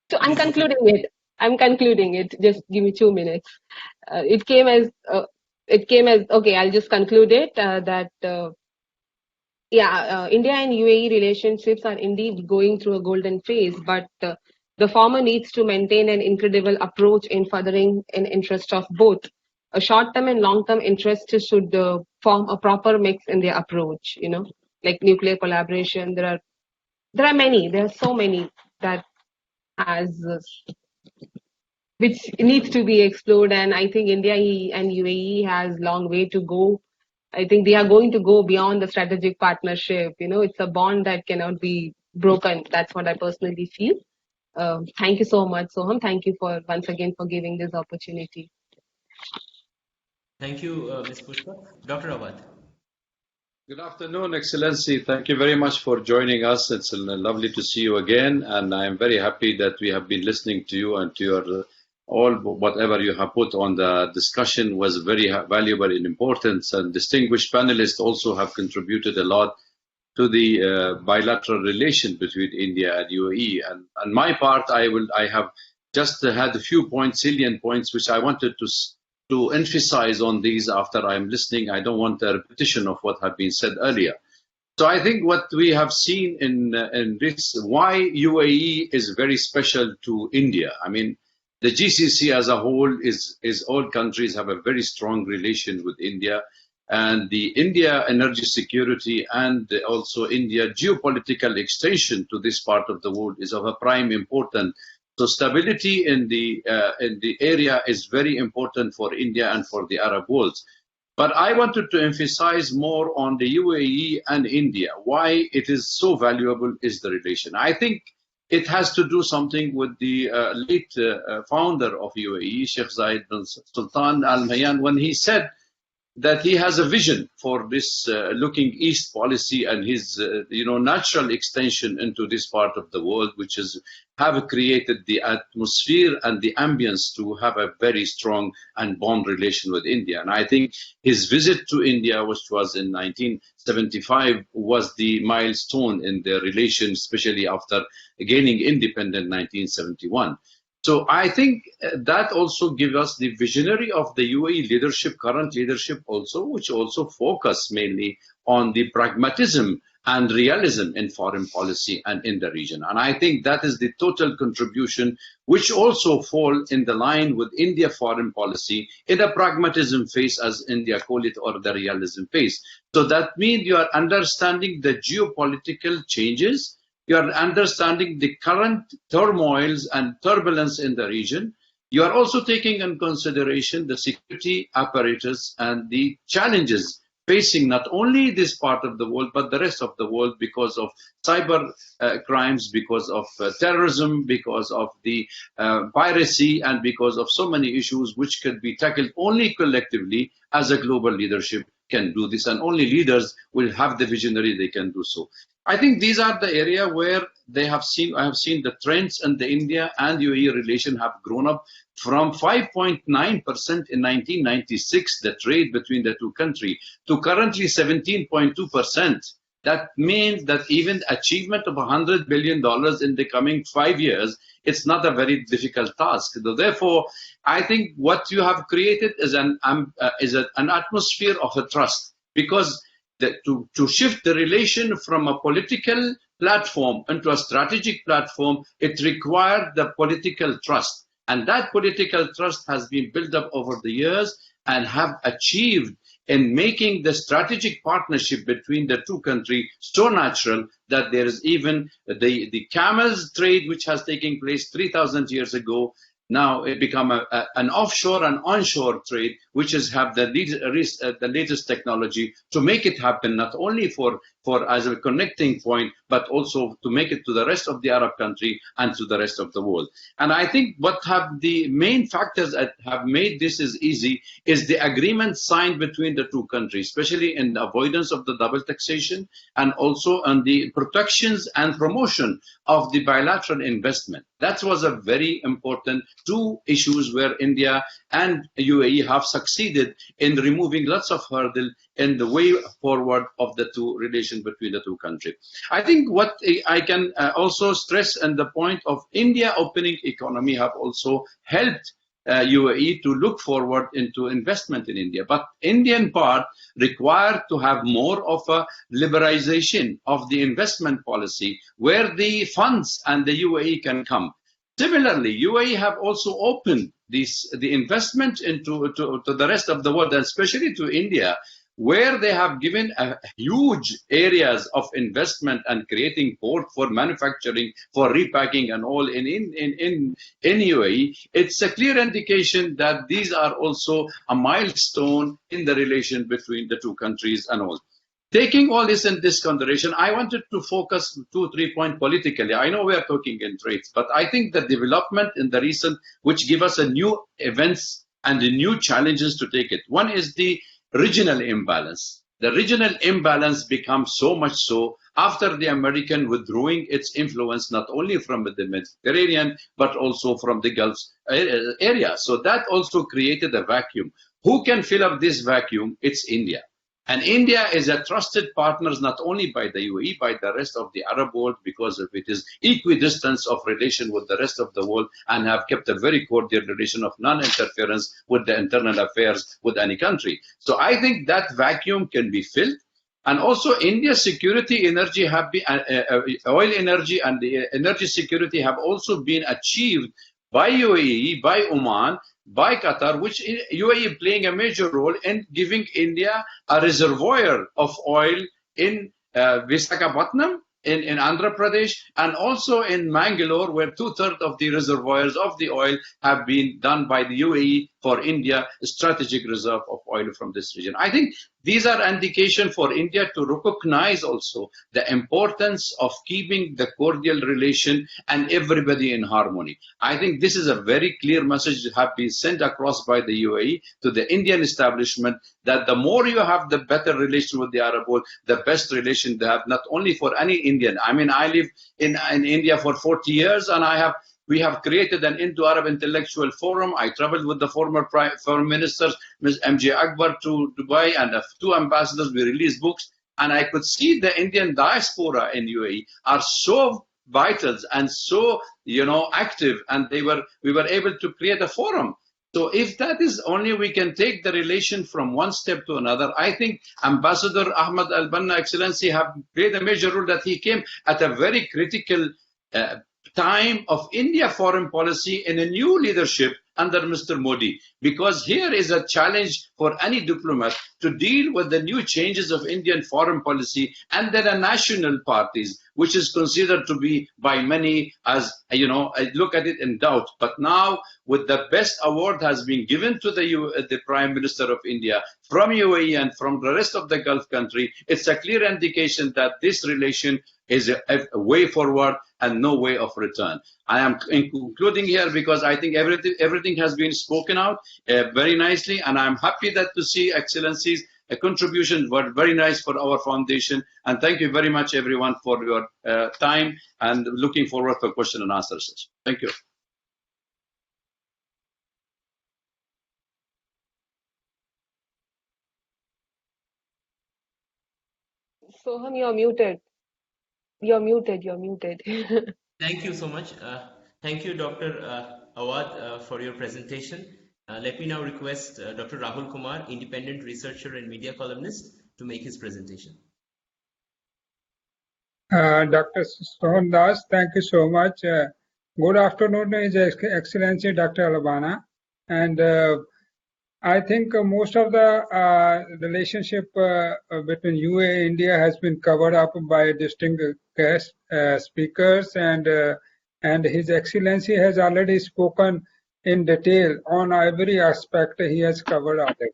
So I'm please. concluding it. I'm concluding it. Just give me 2 minutes. It came as okay. I'll just conclude it India and UAE relationships are indeed going through a golden phase, but the former needs to maintain an incredible approach in furthering an interest of both. A short-term and long-term interest should form a proper mix in their approach. Like nuclear collaboration. There are many. There are so many that has which needs to be explored, and I think India and UAE has long way to go. I think they are going to go beyond the strategic partnership. It's a bond that cannot be broken. That's what I personally feel. Thank you so much, Soham. Thank you for once again for giving this opportunity. Thank you, Ms. Pushpa. Dr. Awwad. Good afternoon, Excellency. Thank you very much for joining us. It's lovely to see you again, and I am very happy that we have been listening to you and to your whatever you have put on the discussion was very valuable and important. And distinguished panelists also have contributed a lot to the bilateral relation between India and UAE. And on my part, I have just had a few points, salient points, which I wanted to emphasize on these after I'm listening. I don't want a repetition of what had been said earlier. So I think what we have seen in this, why UAE is very special to India. I mean, the GCC as a whole is all countries have a very strong relation with India, and the India energy security and also India geopolitical extension to this part of the world is of a prime importance. So stability in the area is very important for India and for the Arab world. But I wanted to emphasize more on the UAE and India. Why it is so valuable is the relation. I think it has to do something with the late founder of UAE, Sheikh Zayed bin Sultan Al Nahyan, when he said that he has a vision for this looking east policy and his natural extension into this part of the world, which have created the atmosphere and the ambience to have a very strong and bond relation with India. And I think his visit to India, which was in 1975, was the milestone in their relation, especially after gaining independence in 1971. So I think that also gives us the visionary of the UAE leadership, current leadership also, which also focus mainly on the pragmatism and realism in foreign policy and in the region. And I think that is the total contribution, which also fall in the line with India foreign policy in a pragmatism phase, as India call it, or the realism phase. So that means you are understanding the geopolitical changes, you are understanding the current turmoils and turbulence in the region. You are also taking in consideration the security apparatus and the challenges facing not only this part of the world, but the rest of the world because of cyber crimes, because of terrorism, because of the piracy, and because of so many issues which could be tackled only collectively as a global leadership can do this, and only leaders will have the visionary they can do so. I think these are the area where I have seen the trends, and the India and UAE relation have grown up from 5.9% in 1996, the trade between the two countries, to currently 17.2%. That means that even achievement of $100 billion in the coming 5 years, it's not a very difficult task. So therefore, I think what you have created is an atmosphere of a trust, because to shift the relation from a political platform into a strategic platform, it required the political trust. And that political trust has been built up over the years and have achieved in making the strategic partnership between the two countries so natural that there is even the camels trade, which has taken place 3,000 years ago. Now it become an offshore and onshore trade, which have the latest technology to make it happen, not only for as a connecting point, but also to make it to the rest of the Arab country and to the rest of the world. And I think what have the main factors that have made this is easy is the agreement signed between the two countries, especially in the avoidance of the double taxation and also on the protections and promotion of the bilateral investment. That was a very important two issues where India and UAE have succeeded in removing lots of hurdles in the way forward of the two relations between the two countries. I think what I can also stress and the point of India opening economy have also helped UAE to look forward into investment in India. But Indian part required to have more of a liberalization of the investment policy where the funds and the UAE can come. Similarly, UAE have also opened the investment into to the rest of the world, and especially to India, where they have given huge areas of investment and creating port for manufacturing, for repacking and all in UAE. It's a clear indication that these are also a milestone in the relation between the two countries and all. Taking all this in this consideration, I wanted to focus 2-3 points politically. I know we are talking in trades, but I think the development in the recent, which give us a new events and the new challenges to take it. One is the regional imbalance. The regional imbalance becomes so much so after the American withdrawing its influence not only from the Mediterranean but also from the Gulf area. So that also created a vacuum. Who can fill up this vacuum? It's India. And India is a trusted partner not only by the UAE, by the rest of the Arab world, because of it is equidistance of relation with the rest of the world and have kept a very cordial relation of non-interference with the internal affairs with any country. So I think that vacuum can be filled. And also India's security energy have been, oil energy and the energy security have also been achieved by UAE, by Oman, by Qatar, which UAE playing a major role in giving India a reservoir of oil in Visakhapatnam, in Andhra Pradesh, and also in Mangalore, where 2/3 of the reservoirs of the oil have been done by the UAE for India, strategic reserve of oil from this region. I think these are indication for India to recognize also the importance of keeping the cordial relation and everybody in harmony. I think this is a very clear message that have been sent across by the UAE to the Indian establishment that the more you have the better relation with the Arab world, the best relation they have, not only for any Indian. I mean, I live in India for 40 years and we have created an Indo-Arab intellectual forum. I traveled with the former foreign ministers, Ms. MJ Akbar, to Dubai, and 2 ambassadors. We released books, and I could see the Indian diaspora in UAE are so vital and so active, and we were able to create a forum. So if that is only we can take the relation from one step to another, I think Ambassador Ahmed Albana, Excellency, have played a major role that he came at a very critical time of India foreign policy in a new leadership under Mr. Modi, because here is a challenge for any diplomat to deal with the new changes of Indian foreign policy, and there are national parties, which is considered to be by many as, I look at it in doubt. But now, with the best award has been given to the Prime Minister of India from UAE and from the rest of the Gulf country, it's a clear indication that this relation is a way forward and no way of return. I am concluding here because I think everything has been spoken out very nicely, and I'm happy that to see Excellencies contributions were very nice for our foundation. And thank you very much, everyone, for your time, and looking forward for question and answer session. Thank you. Soham, you're muted. You're muted. Thank you so much. Thank you, Dr. Awwad, for your presentation. Let me now request Dr. Rahul Kumar, independent researcher and media columnist, to make his presentation. Dr. Soham Das, thank you so much. Good afternoon, His Excellency Dr. Albana. And I think most of the relationship between UAE and India has been covered up by distinguished guest speakers, and His Excellency has already spoken in detail on every aspect he has covered already.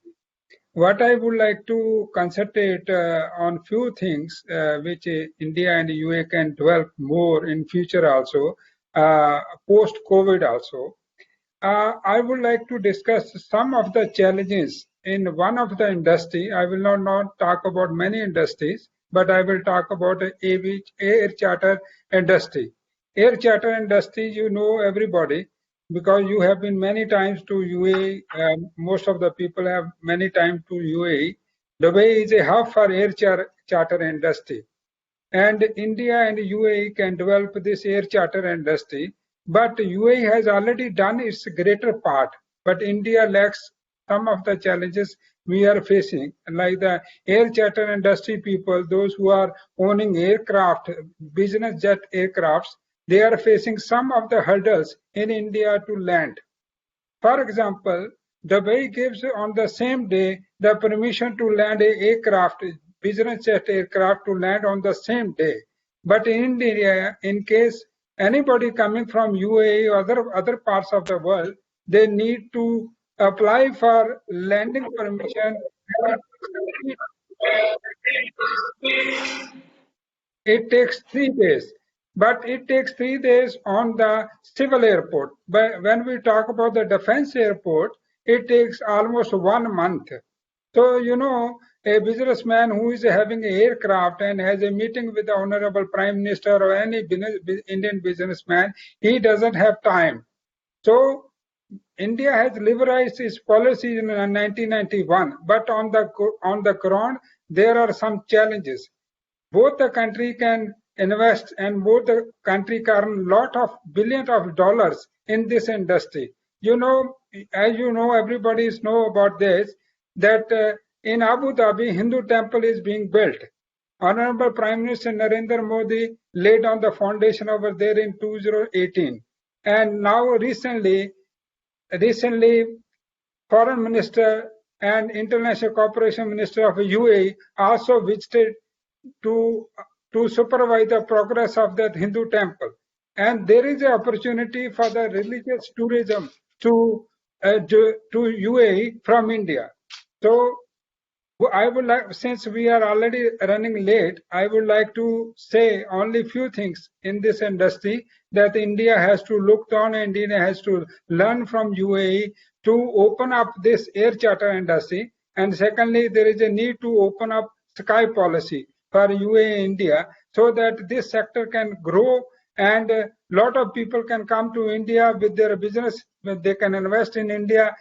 What I would like to concentrate on few things which India and UAE can develop more in future also, post-COVID also. I would like to discuss some of the challenges in one of the industry. I will not talk about many industries, but I will talk about air charter industry. Air charter industry, everybody, because you have been many times to UAE. Most of the people have many times to UAE. Dubai is a hub for air charter industry. And India and UAE can develop this air charter industry. But UAE has already done its greater part. But India lacks some of the challenges we are facing, like the air charter industry people, those who are owning aircraft, business jet aircrafts, they are facing some of the hurdles in India to land. For example, Dubai gives on the same day the permission to land a aircraft, business jet aircraft to land on the same day. But in India, in case anybody coming from UAE or other parts of the world, they need to apply for landing permission. It takes 3 days, but it takes 3 days on the civil airport. But when we talk about the defense airport, it takes almost 1 month. So, you know, a businessman who is having an aircraft and has a meeting with the Honorable Prime Minister or any Indian businessman, he doesn't have time. So, India has liberalized its policies in 1991, but on the ground, there are some challenges. Both the country can invest and both the country can earn lot of billions of dollars in this industry. You know, as you know, everybody know about this, that in Abu Dhabi, Hindu temple is being built. Honorable Prime Minister Narendra Modi laid on the foundation over there in 2018. And now recently, Foreign Minister and International Cooperation Minister of UAE also visited to supervise the progress of that Hindu temple. And there is an opportunity for the religious tourism to UAE from India. So I would like, since we are already running late, I would like to say only few things in this industry that India has to look on and India has to learn from UAE to open up this air charter industry. And secondly, there is a need to open up sky policy for UAE India so that this sector can grow and a lot of people can come to India with their business. They can invest in India.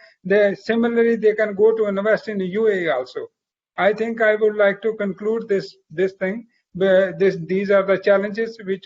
Similarly, they can go to invest in UAE also. I think I would like to conclude this thing. These are the challenges which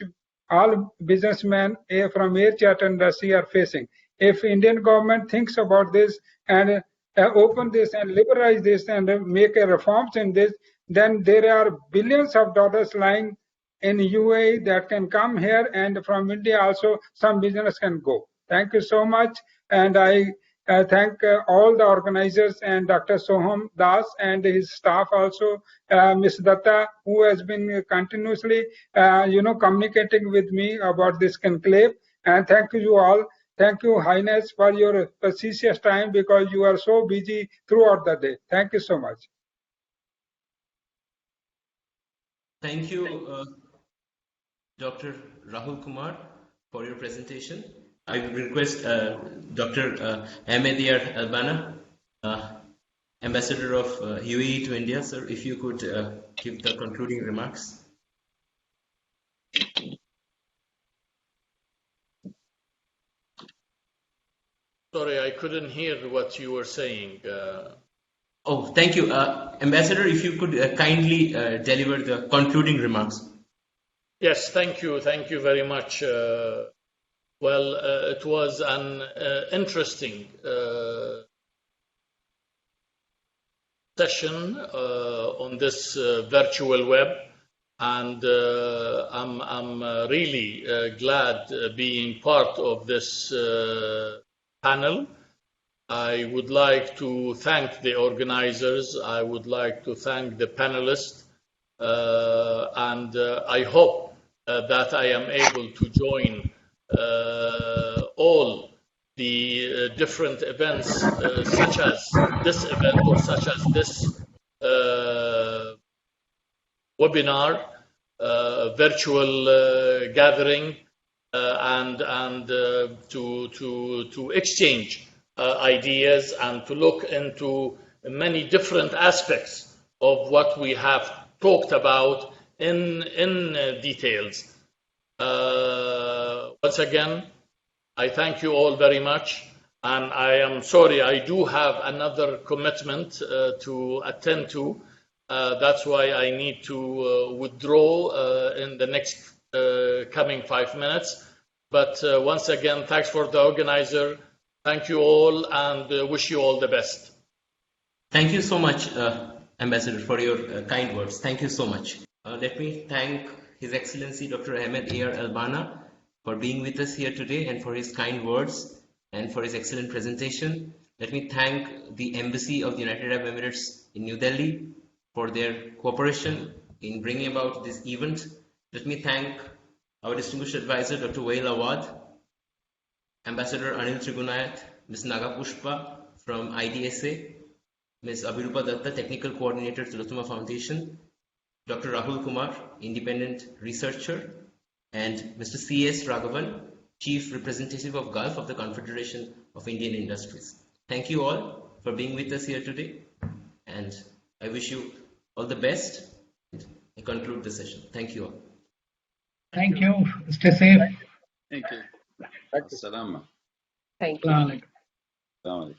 all businessmen from air charter industry are facing. If Indian government thinks about this and open this and liberalize this and make a reforms in this, then there are billions of dollars lying in UAE that can come here, and from India also some business can go. Thank you so much, and I thank all the organizers and Dr. Soham Das and his staff also, Ms. Dutta, who has been continuously, communicating with me about this conclave. And thank you all. Thank you, Highness, for your precious time because you are so busy throughout the day. Thank you so much. Thank you, Dr. Rahul Kumar, for your presentation. I would request Dr. Ahmed Albana, Ambassador of UAE to India, sir, if you could give the concluding remarks. Sorry, I couldn't hear what you were saying. Oh, thank you. Ambassador, if you could kindly deliver the concluding remarks. Yes, thank you. Thank you very much. Well, it was an interesting session on this virtual web, and I'm really glad being part of this panel. I would like to thank the organizers. I would like to thank the panelists, and I hope that I am able to join all the different events such as this event or such as this webinar, virtual gathering, and to exchange ideas and to look into many different aspects of what we have talked about in details. Once again, I thank you all very much, and I am sorry, I do have another commitment to attend to. That's why I need to withdraw in the next coming 5 minutes. But once again, thanks for the organizer. Thank you all, and wish you all the best. Thank you so much, Ambassador, for your kind words. Thank you so much. Let me thank His Excellency Dr. Ahmed Albana for being with us here today and for his kind words and for his excellent presentation. Let me thank the Embassy of the United Arab Emirates in New Delhi for their cooperation in bringing about this event. Let me thank our distinguished advisor, Dr. Waiel Awwad, Ambassador Anil Trigunayat, Ms. Nagapushpa from IDSA, Ms. Abhirupa Dutta, Technical Coordinator, Tillotoma Foundation, Dr. Rahul Kumar, Independent Researcher, and Mr. C.S. Raghavan, Chief Representative of Gulf of the Confederation of Indian Industries. Thank you all for being with us here today, and I wish you all the best. I conclude the session. Thank you all. Thank you. Stay safe. Thank you. Thank you. Assalamu Thank you. Assalamu alaikum. alaikum.